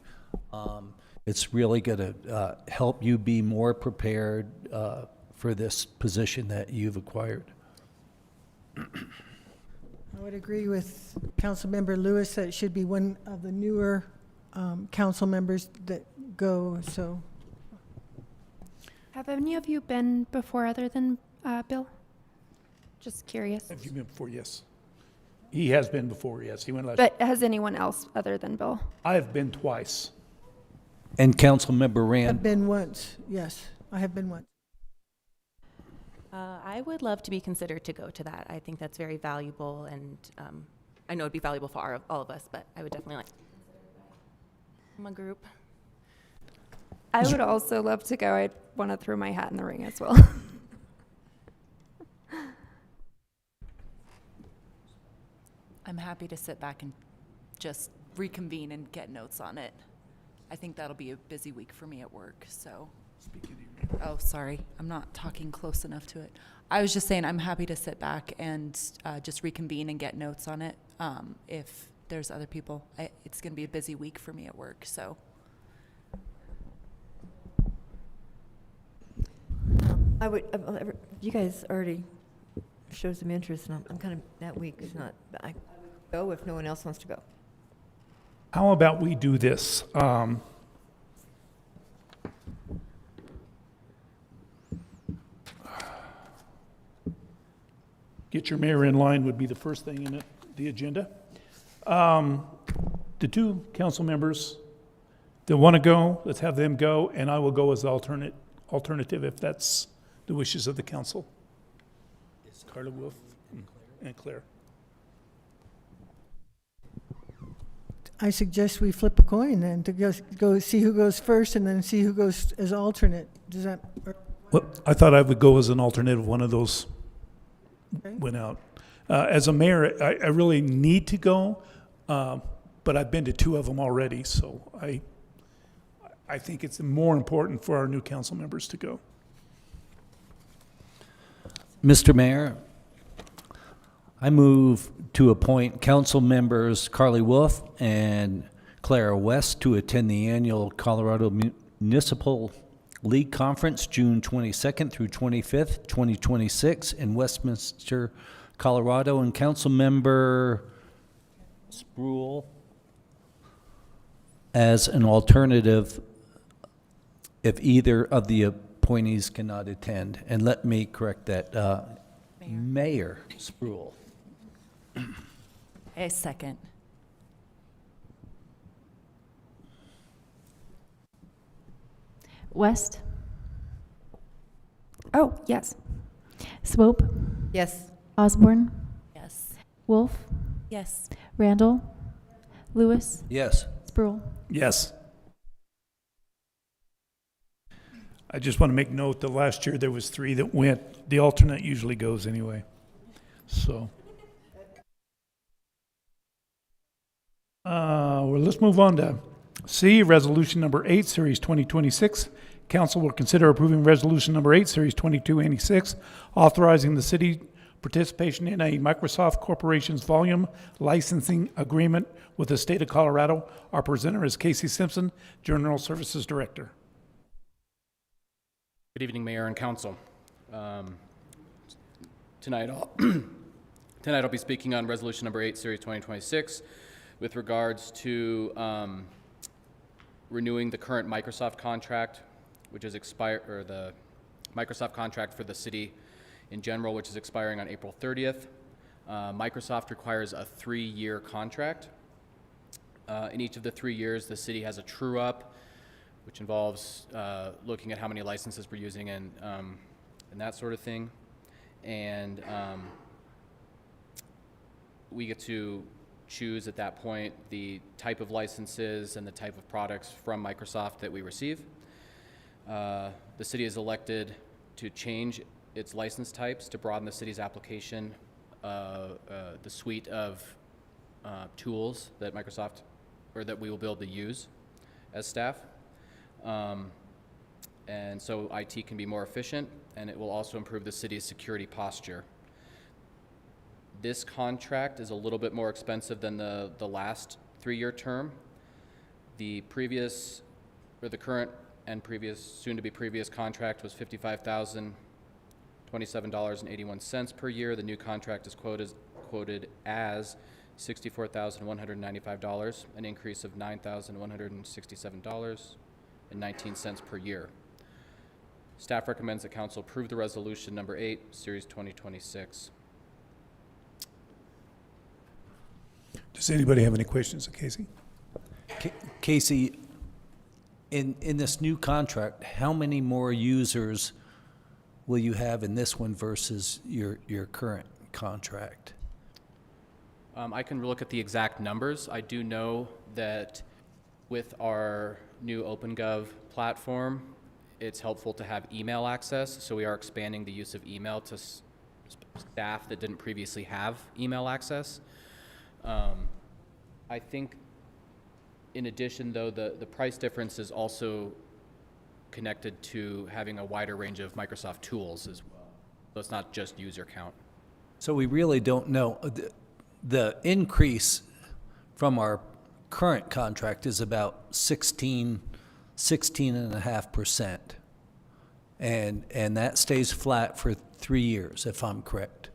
It's really going to help you be more prepared for this position that you've acquired. I would agree with Councilmember Lewis that it should be one of the newer council members that go, so. Have any of you been before other than Bill? Just curious. Have you been before? Yes. He has been before, yes. He went last. But has anyone else other than Bill? I have been twice. And Councilmember Rand? I've been once, yes. I have been once. I would love to be considered to go to that. I think that's very valuable, and I know it'd be valuable for all of us, but I would definitely like to be considered by my group. I would also love to go. I'd want to throw my hat in the ring as well. I'm happy to sit back and just reconvene and get notes on it. I think that'll be a busy week for me at work, so. Oh, sorry, I'm not talking close enough to it. I was just saying I'm happy to sit back and just reconvene and get notes on it. If there's other people, it's going to be a busy week for me at work, so. I would, you guys already showed some interest, and I'm kind of, that week is not, I would go if no one else wants to go. How about we do this? Get your mayor in line would be the first thing in the agenda. The 2 council members that want to go, let's have them go, and I will go as the alternative if that's the wishes of the council. Carla Wolf and Claire. I suggest we flip a coin then to go see who goes first and then see who goes as alternate. Does that? Well, I thought I would go as an alternate if one of those went out. As a mayor, I really need to go, but I've been to 2 of them already, so I think it's more important for our new council members to go. Mr. Mayor, I move to appoint council members Carly Wolf and Clara West to attend the annual Colorado Municipal League Conference, June 22nd through 25th, 2026 in Westminster, Colorado, and council member Spruill as an alternative if either of the appointees cannot attend. And let me correct that, Mayor Spruill. A second. West, Oh, yes. Swope, Yes. Osborne, Yes. Wolf, Yes. Randall, Lewis, Yes. Sproul. Yes. I just want to make note that last year there was 3 that went. The alternate usually goes anyway. So. Well, let's move on to C, Resolution Number 8, Series 2026. Council will consider approving Resolution Number 8, Series 2286, authorizing the city participation in a Microsoft Corporation's volume licensing agreement with the state of Colorado. Our presenter is Casey Simpson, General Services Director. Good evening, Mayor and Council. Tonight I'll be speaking on Resolution Number 8, Series 2026, with regards to renewing the current Microsoft contract, which is the Microsoft contract for the city in general, which is expiring on April 30th. Microsoft requires a 3-year contract. In each of the 3 years, the city has a true-up, which involves looking at how many licenses we're using and that sort of thing. And we get to choose at that point the type of licenses and the type of products from Microsoft that we receive. The city is elected to change its license types to broaden the city's application, the suite of tools that Microsoft, or that we will be able to use as staff. And so IT can be more efficient, and it will also improve the city's security posture. This contract is a little bit more expensive than the last 3-year term. The previous, or the current and previous, soon-to-be previous contract was $55,027.81 per year. The new contract is quoted as $64,195, an increase of $9,167.19 per year. Staff recommends that council approve the resolution number 8, series 2026. Does anybody have any questions of Casey? Casey, in this new contract, how many more users will you have in this one versus your current contract? I can look at the exact numbers. I do know that with our new OpenGov platform, it's helpful to have email access, so we are expanding the use of email to staff that didn't previously have email access. I think in addition, though, the price difference is also connected to having a wider range of Microsoft tools as well. So it's not just user count. So we really don't know. The increase from our current contract is about 16.5%. And that stays flat for 3 years, if I'm correct.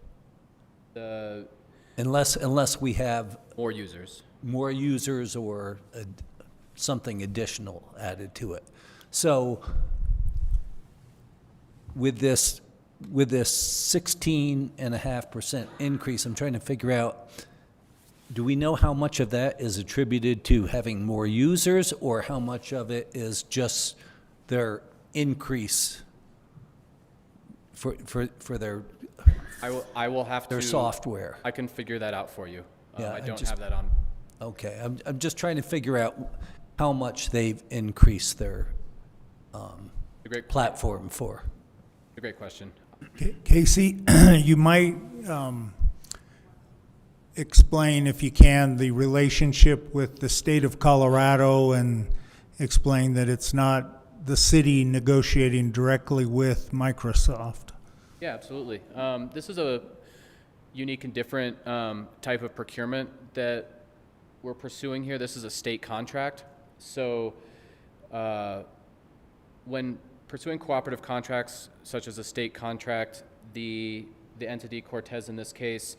Unless we have more users or something additional added to it. So with this 16.5% increase, I'm trying to figure out, do we know how much of that is attributed to having more users, or how much of it is just their increase for their I will have their to software? I can figure that out for you. Yeah, I don't have that on. Okay, I'm just trying to figure out how much they've increased their platform for. A great question. Casey, you might explain, if you can, the relationship with the state of Colorado, and explain that it's not the city negotiating directly with Microsoft. Yeah, absolutely. This is a unique and different type of procurement that we're pursuing here. This is a state contract. So when pursuing cooperative contracts, such as a state contract, the entity, Cortez in this case,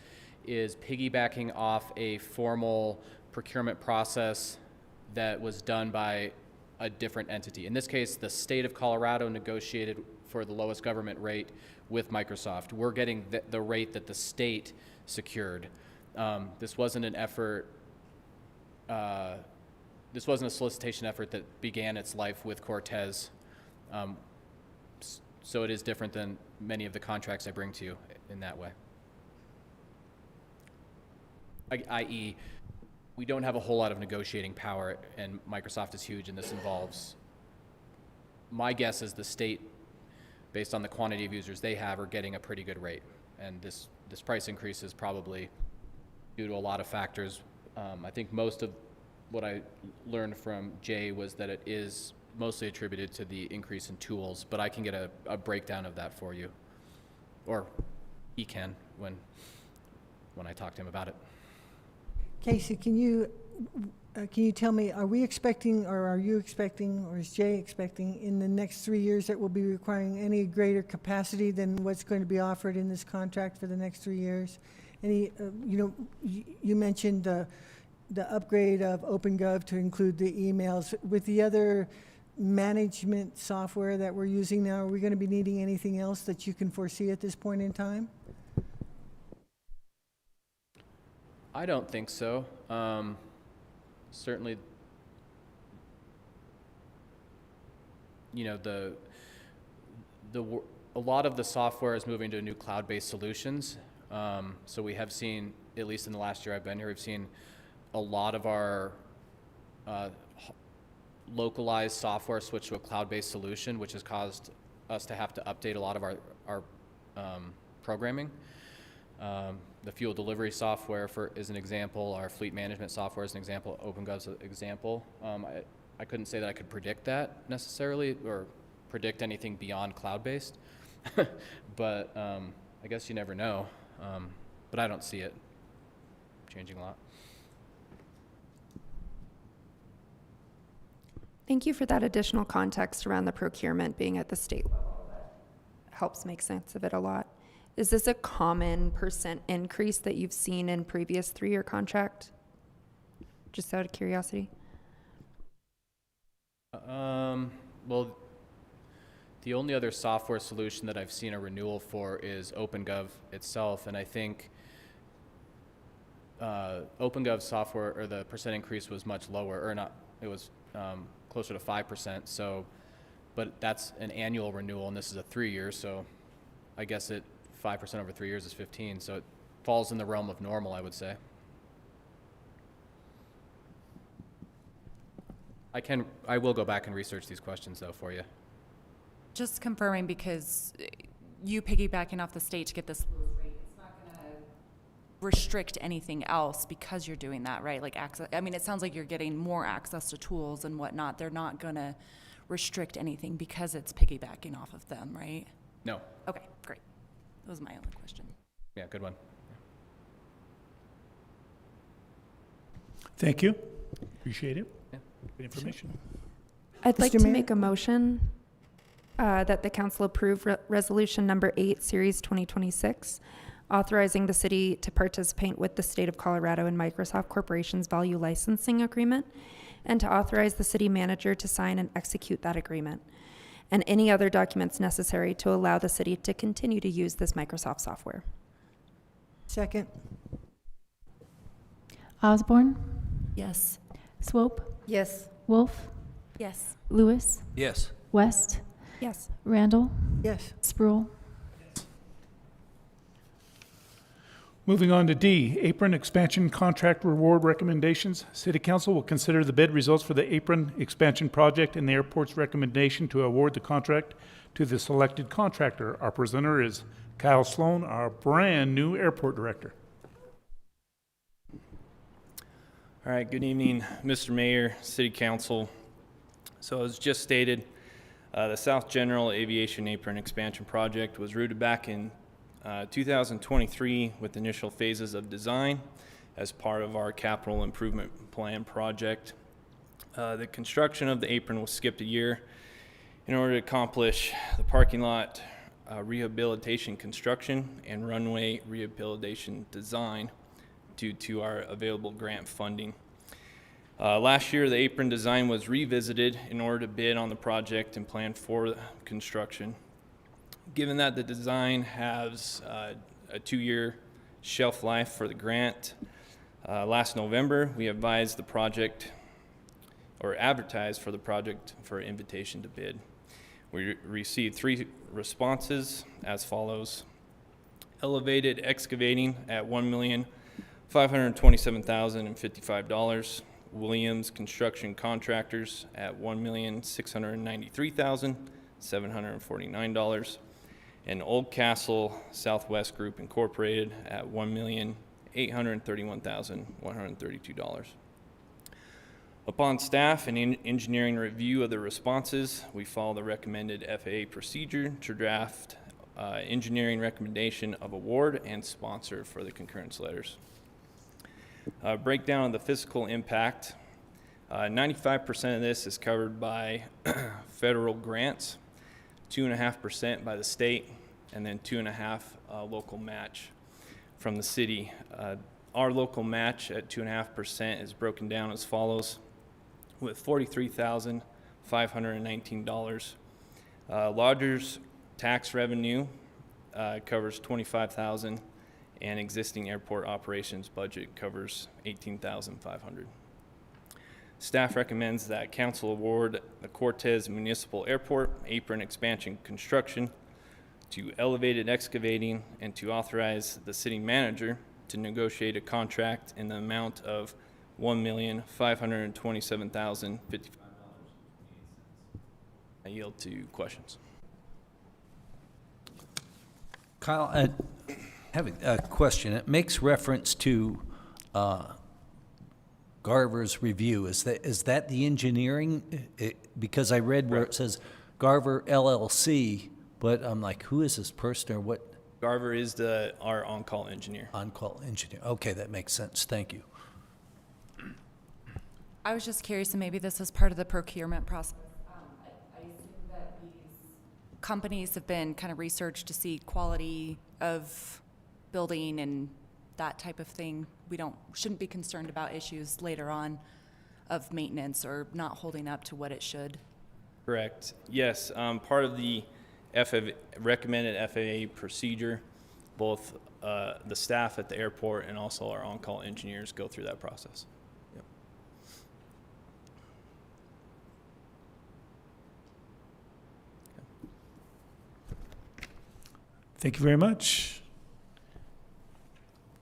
is piggybacking off a formal procurement process that was done by a different entity. In this case, the state of Colorado negotiated for the lowest government rate with Microsoft. We're getting the rate that the state secured. This wasn't an effort, this wasn't a solicitation effort that began its life with Cortez. So it is different than many of the contracts I bring to you in that way. I.e., we don't have a whole lot of negotiating power, and Microsoft is huge, and this involves, my guess is the state, based on the quantity of users they have, are getting a pretty good rate. And this price increase is probably due to a lot of factors. I think most of what I learned from Jay was that it is mostly attributed to the increase in tools, but I can get a breakdown of that for you. Or he can when I talk to him about it. Casey, can you tell me, are we expecting, or are you expecting, or is Jay expecting in the next 3 years that we'll be requiring any greater capacity than what's going to be offered in this contract for the next 3 years? Any, you mentioned the upgrade of OpenGov to include the emails. With the other management software that we're using now, are we going to be needing anything else that you can foresee at this point in time? I don't think so. Certainly, a lot of the software is moving to new cloud-based solutions. So we have seen, at least in the last year I've been here, we've seen a lot of our localized software switch to a cloud-based solution, which has caused us to have to update a lot of our programming. The fuel delivery software is an example. Our fleet management software is an example. OpenGov's an example. I couldn't say that I could predict that necessarily, or predict anything beyond cloud-based, but I guess you never know. But I don't see it changing a lot. Thank you for that additional context around the procurement being at the state level. That helps make sense of it a lot. Is this a common % increase that you've seen in previous 3-year contract? Just out of curiosity. Well, the only other software solution that I've seen a renewal for is OpenGov itself, and I think OpenGov software, or the % increase was much lower, or not, it was closer to 5%, so, but that's an annual renewal, and this is a 3-year, so I guess 5% over 3 years is 15, so it falls in the realm of normal, I would say. I will go back and research these questions though for you. Just confirming, because you piggybacking off the state to get this rate, it's not going to restrict anything else because you're doing that, right? Like access, I mean, it sounds like you're getting more access to tools and whatnot. They're not going to restrict anything because it's piggybacking off of them, right? No. Okay, great. That was my only question. Yeah, good one. Thank you. Appreciate it. Yeah. Good information. I'd like Mr. to Mayor? make a motion that the council approve resolution number 8, series 2026, authorizing the city to participate with the state of Colorado in Microsoft Corporation's value licensing agreement, and to authorize the city manager to sign and execute that agreement, and any other documents necessary to allow the city to continue to use this Microsoft software. Second. Osborne, Yes. Swope, Yes. Wolf, Yes. Lewis, Yes. West, Yes. Randall, Yes. Sproul. Moving on to D, apron expansion contract reward recommendations. City Council will consider the bid results for the apron expansion project and the airport's recommendation to award the contract to the selected contractor. Our presenter is Kyle Sloan, our brand new airport director. All right, good evening, Mr. Mayor, City Council. So as just stated, The South General Aviation Apron Expansion Project was routed back in 2023 with initial phases of design as part of our capital improvement plan project. The construction of the apron was skipped a year in order to accomplish the parking lot rehabilitation construction and runway rehabilitation design due to our available grant funding. Last year, the apron design was revisited in order to bid on the project and plan for construction. Given that the design has a 2-year shelf life for the grant, last November, we advised the project or advertised for the project for invitation to bid. We received 3 responses as follows. Elevated Excavating at $1,527,055. Williams Construction Contractors at $1,693,749. And Old Castle Southwest Group Incorporated at $1,831,132. Upon staff and engineering review of the responses, we follow the recommended FAA procedure to draft engineering recommendation of award and sponsor for the concurrence letters. Breakdown of the fiscal impact. 95% of this is covered by federal grants, 2.5% by the state, and then 2.5% local match from the city. Our local match at 2.5% is broken down as follows, with $43,519. Lodgers tax revenue covers $25,000, and existing airport operations budget covers $18,500. Staff recommends that council award the Cortez Municipal Airport apron expansion construction to Elevated Excavating and to authorize the city manager to negotiate a contract in the amount of $1,527,055. I yield to questions. Kyle, I have a question. It makes reference to Garver's review. Is that the engineering? Because I read where it says Garver LLC, but I'm like, who is this person or what? Garver is our on-call engineer. On-call engineer. Okay, that makes sense. Thank you. I was just curious, and maybe this is part of the procurement process. I assume that these companies have been kind of researched to see quality of building and that type of thing. We shouldn't be concerned about issues later on of maintenance or not holding up to what it should. Correct. Yes, part of the recommended FAA procedure, both the staff at the airport and also our on-call engineers go through that process. Yep. Thank you very much.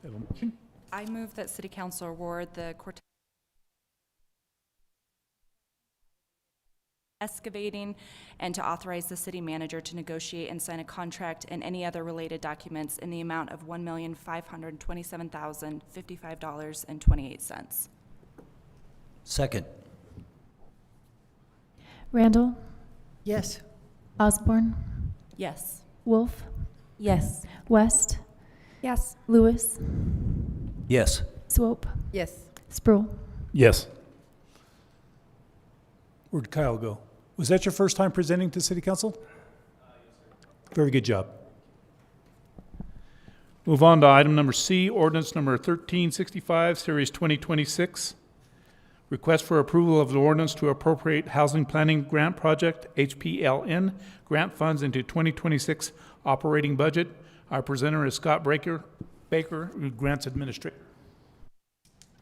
Have a motion? I move that City Council award the Cortez Excavating and to authorize the city manager to negotiate and sign a contract and any other related documents in the amount of $1,527,055.28. Second. Randall, Yes. Osborne, Yes. Wolf, Yes. West, Yes. Lewis, Yes. Swope, Yes. Sproul. Yes. Where'd Kyle go? Was that your first time presenting to City Council? Yes, sir. Very good job. Move on to item number C, ordinance number 1365, series 2026. Request for approval of the ordinance to appropriate Housing Planning Grant Project, HPLN, grant funds into 2026 operating budget. Our presenter is Scott Baker, Grants Administrator.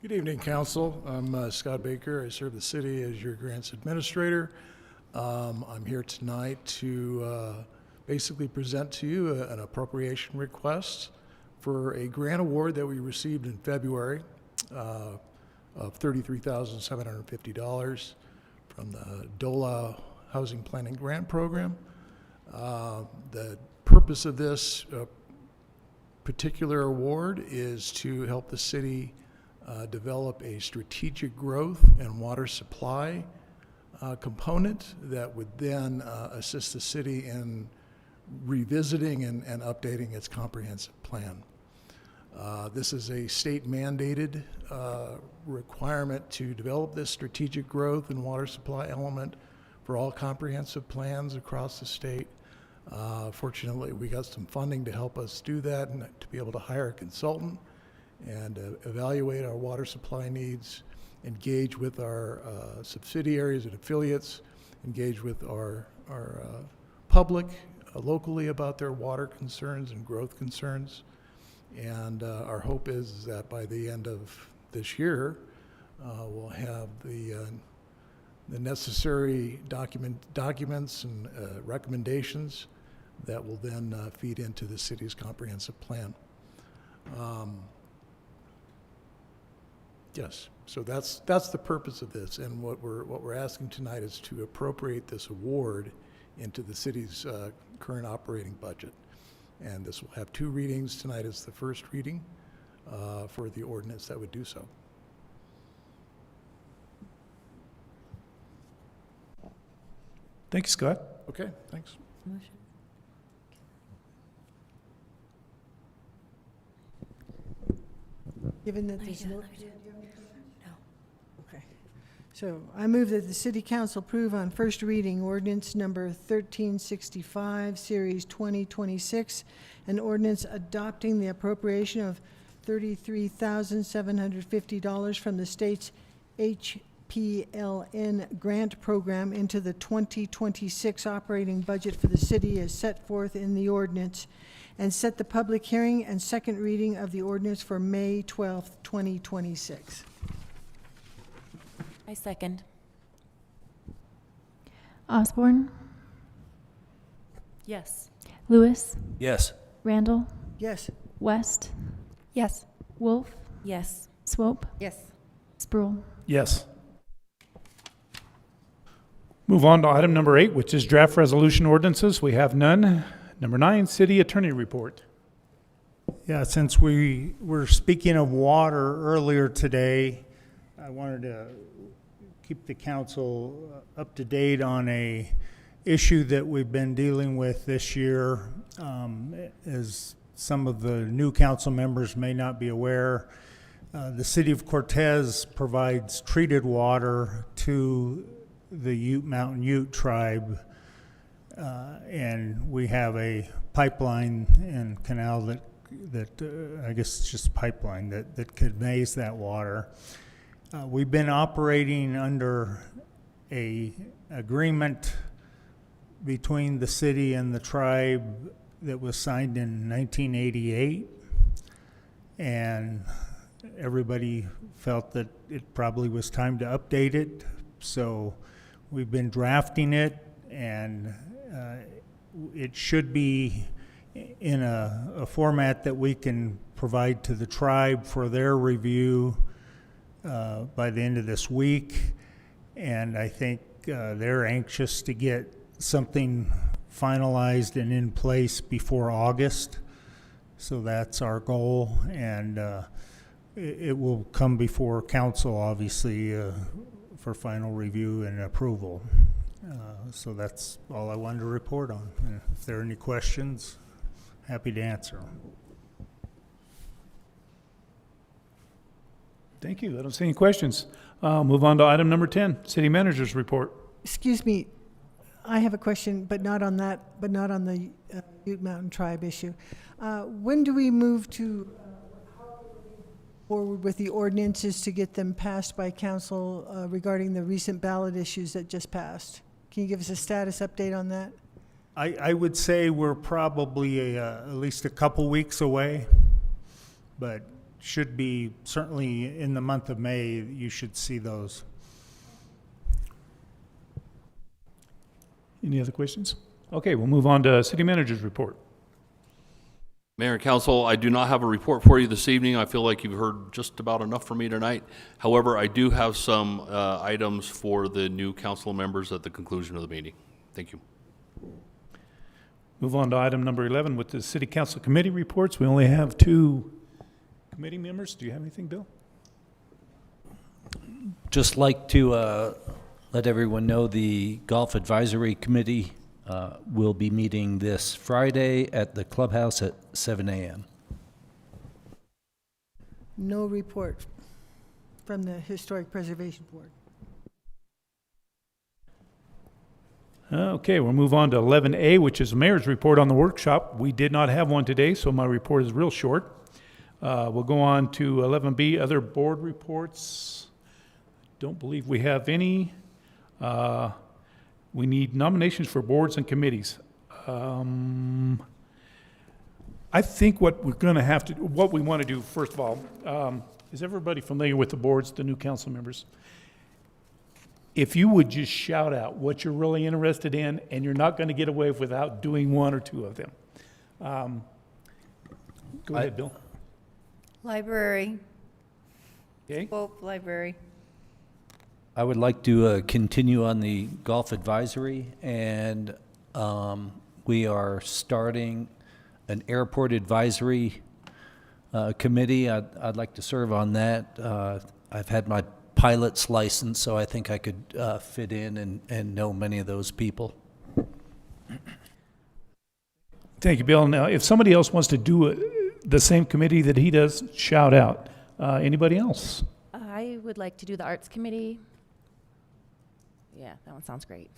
Good evening, Council. I'm Scott Baker. I serve the city as your grants administrator. I'm here tonight to basically present to you an appropriation request for a grant award that we received in February of $33,750 from the DOLA Housing Planning Grant Program. The purpose of this particular award is to help the city develop a strategic growth and water supply component that would then assist the city in revisiting and updating its comprehensive plan. This is a state-mandated requirement to develop this strategic growth and water supply element for all comprehensive plans across the state. Fortunately, we got some funding to help us do that and to be able to hire a consultant and evaluate our water supply needs, engage with our subsidiaries and affiliates, engage with our public locally about their water concerns and growth concerns. And our hope is that by the end of this year, we'll have the necessary documents and recommendations that will then feed into the city's comprehensive plan. Yes, so that's the purpose of this, and what we're asking tonight is to appropriate this award into the city's current operating budget. And this will have 2 readings. Tonight is the first reading for the ordinance that would do so. Thank you, Scott. Okay, thanks. Motion. Given that there's no... Okay. So I move that the City Council approve on first reading ordinance number 1365, Series 2026, an ordinance adopting the appropriation of $33,750 from the state's HPLN grant program into the 2026 operating budget for the city as set forth in the ordinance, and set the public hearing and second reading of the ordinance for May 12th, 2026. I second. Osborne, Yes. Lewis, Yes. Randall, Yes. West, Yes. Wolf, Yes. Swope, Yes. Sproul. Yes. Move on to item number 8, which is draft resolution ordinances. We have none. Number 9, city attorney report. Yeah, since we were speaking of water earlier today, I wanted to keep the council up to date on a issue that we've been dealing with this year. As some of the new council members may not be aware, the city of Cortez provides treated water to the Ute Mountain Ute tribe. And we have a pipeline and canal that I guess it's just a pipeline that conveys that water. We've been operating under a agreement between the city and the tribe that was signed in 1988, and everybody felt that it probably was time to update it. So we've been drafting it, and it should be in a format that we can provide to the tribe for their review by the end of this week. And I think they're anxious to get something finalized and in place before August. So that's our goal, and it will come before council, obviously, for final review and approval. So that's all I wanted to report on. And if there are any questions, happy to answer them. Thank you. I don't see any questions. Move on to item number 10, city manager's report. Excuse me, I have a question, but not on that, but not on the Ute Mountain Tribe issue. When do we move to forward with the ordinances to get them passed by council regarding the recent ballot issues that just passed? Can you give us a status update on that? I would say we're probably at least a couple weeks away, but should be certainly in the month of May, you should see those. Any other questions? Okay, we'll move on to city manager's report. Mayor and council, I do not have a report for you this evening. I feel like you've heard just about enough from me tonight. However, I do have some items for the new council members at the conclusion of the meeting. Thank you. Move on to item number 11 with the city council committee reports. We only have 2 committee members. Do you have anything, Bill? Just like to Let everyone know the Golf Advisory Committee will be meeting this Friday at the clubhouse at 7 a.m. No report from the Historic Preservation Board. Okay, we'll move on to 11A, which is the mayor's report on the workshop. We did not have one today, so my report is real short. We'll go on to 11B, other board reports. Don't believe we have any. We need nominations for boards and committees. I think what we're going to have to, what we want to do, first of all, is everybody familiar with the boards, the new council members? If you would just shout out what you're really interested in, and you're not going to get away without doing one or two of them. Go ahead, Bill. Library. Okay. Both library. I would like to continue on the golf advisory, and we are starting an airport advisory committee. I'd like to serve on that. I've had my pilot's license, so I think I could fit in and know many of those people. Thank you, Bill. Now, if somebody else wants to do the same committee that he does, shout out. Anybody else? I would like to do the Arts Committee. Yeah, that one sounds great.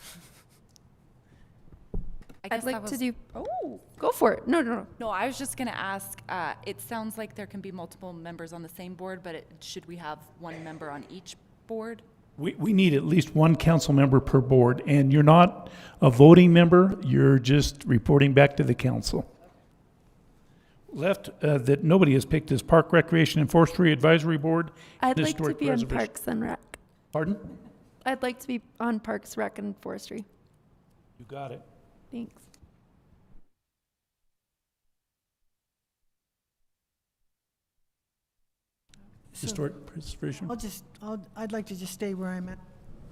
I'd like to do, oh, go for it. No. No, I was just going to ask, it sounds like there can be multiple members on the same board, but should we have one member on each board? We need at least one council member per board, and you're not a voting member, you're just reporting back to the council. Left, that nobody has picked is Park, Recreation, and Forestry Advisory Board. I'd and like to Historic be on Preservation. Parks and Rec. Pardon? I'd like to be on Parks, Rec, and Forestry. You got it. Thanks. Historic Preservation. I'd like to just stay where I'm at.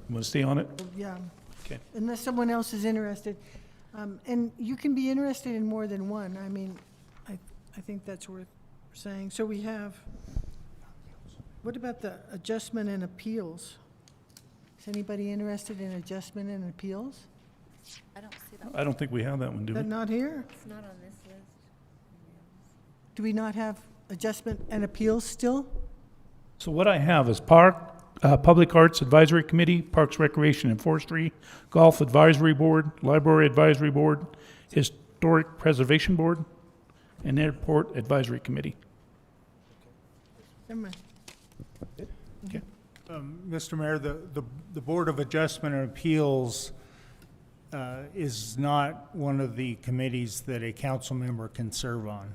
You want to stay on it? Yeah. Okay. Unless someone else is interested. And you can be interested in more than one. I mean, I think that's worth saying. So we have, what about the adjustment and appeals? Is anybody interested in adjustment and appeals? I don't see that. I don't think we have that one, do Is we? that not here? It's not on this list. Do we not have adjustment and appeals still? So what I have is Public Arts Advisory Committee, Parks, Recreation, and Forestry, Golf Advisory Board, Library Advisory Board, Historic Preservation Board, and Airport Advisory Committee. Never mind. Okay. Mr. Mayor, the Board of Adjustment and Appeals is not one of the committees that a council member can serve on.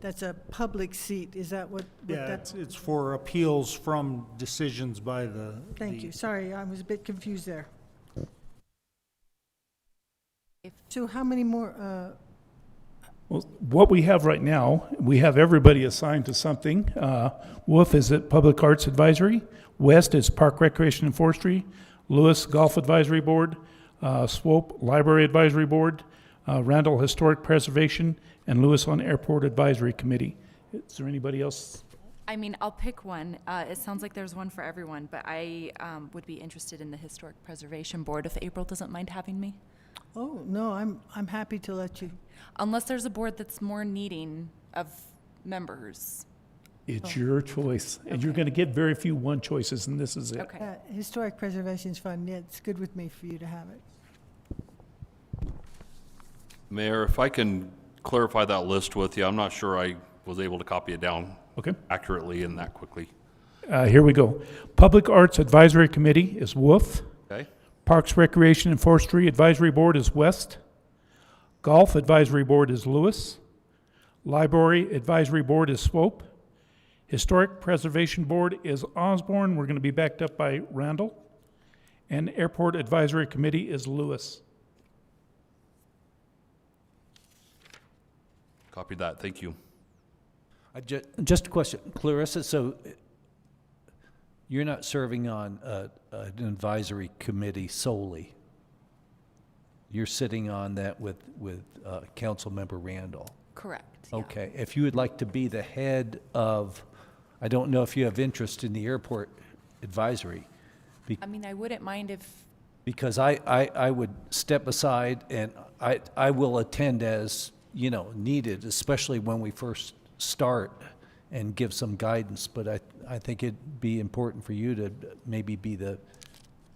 That's a public seat. Is that what Yeah, that? it's for appeals from decisions by the. Thank you. Sorry, I was a bit confused there. So how many more, Well, what we have right now, we have everybody assigned to something. Wolf is at Public Arts Advisory. West is Park, Recreation, and Forestry. Lewis, Golf Advisory Board. Swope, Library Advisory Board. Randall, Historic Preservation. And Lewis on Airport Advisory Committee. Is there anybody else? I mean, I'll pick one. It sounds like there's one for everyone, but I would be interested in the Historic Preservation Board if April doesn't mind having me. oh, no, I'm happy to let you. Unless there's a board that's more needing of members. It's your choice. And you're going to get very few one choices, and this is it. Okay. Historic Preservation's fun. Yeah, it's good with me for you to have it. Mayor, if I can clarify that list with you, I'm not sure I was able to copy it down Okay. accurately and that quickly. Here we go. Public Arts Advisory Committee is Wolf. Okay? Parks, Recreation, and Forestry Advisory Board is West. Golf Advisory Board is Lewis. Library Advisory Board is Swope. Historic Preservation Board is Osborne. We're going to be backed up by Randall. And Airport Advisory Committee is Lewis. Copy that. Thank you. Just a question, Clarissa, so you're not serving on an advisory committee solely? You're sitting on that with Councilmember Randall? Correct. Yeah. Okay, if you would like to be the head of, I don't know if you have interest in the airport advisory, I mean, I wouldn't mind if, Because I would step aside and I will attend as, needed, especially when we first start, and give some guidance. But I think it'd be important for you to maybe be the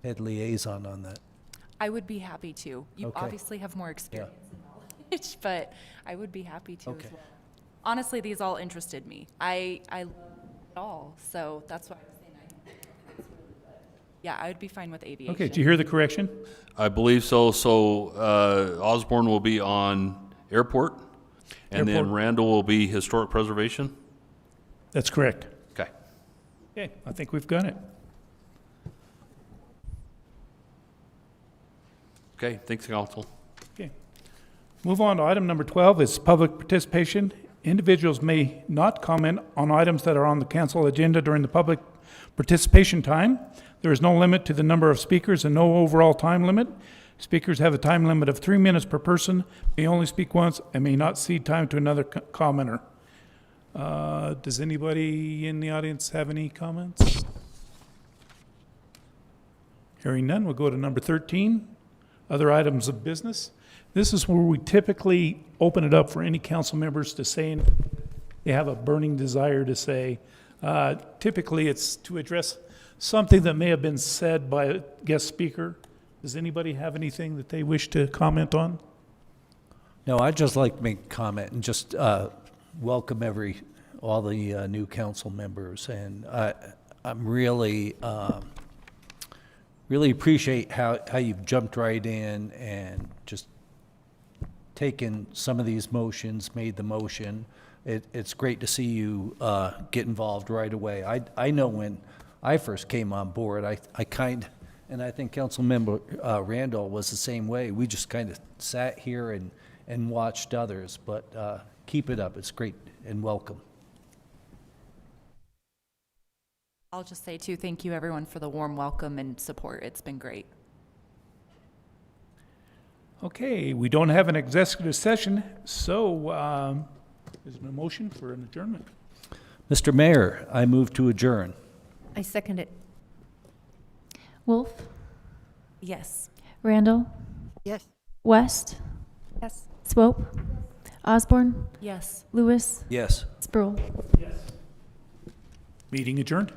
head liaison on that. I would be happy to. You Okay. obviously have more experience and knowledge, but I would be happy to Okay. as well. Honestly, these all interested me. I love it all, so that's why I was saying yeah, I would be fine with aviation. Okay, did you hear the correction? I believe so. So Osborne will be on airport, and then Airport. Randall will be historic preservation? That's correct. Okay. Okay, I think we've got it. Okay, thanks, council. Okay. Move on to item number 12 is public participation. Individuals may not comment on items that are on the council agenda during the public participation time. There is no limit to the number of speakers and no overall time limit. Speakers have a time limit of 3 minutes per person, may only speak once, and may not cede time to another commenter. Does anybody in the audience have any comments? Hearing none, we'll go to number 13, other items of business. This is where we typically open it up for any council members to say they have a burning desire to say. Typically, it's to address something that may have been said by a guest speaker. Does anybody have anything that they wish to comment on? No, I'd just like to make a comment and just welcome all the new council members. And I'm really appreciate how you've jumped right in and just taken some of these motions, made the motion. It's great to see you get involved right away. I know when I first came on board, and I think Councilmember Randall was the same way. We just kind of sat here and watched others, but keep it up. It's great and welcome. I'll just say too, thank you everyone for the warm welcome and support. It's been great. Okay, we don't have an executive session, so is there a motion for an adjournment? Mr. Mayor, I move to adjourn. I second it. Wolf, Yes. Randall, Yes. West, Yes. Swope, Osborne, Yes. Lewis, Yes. Sproul. Meeting adjourned.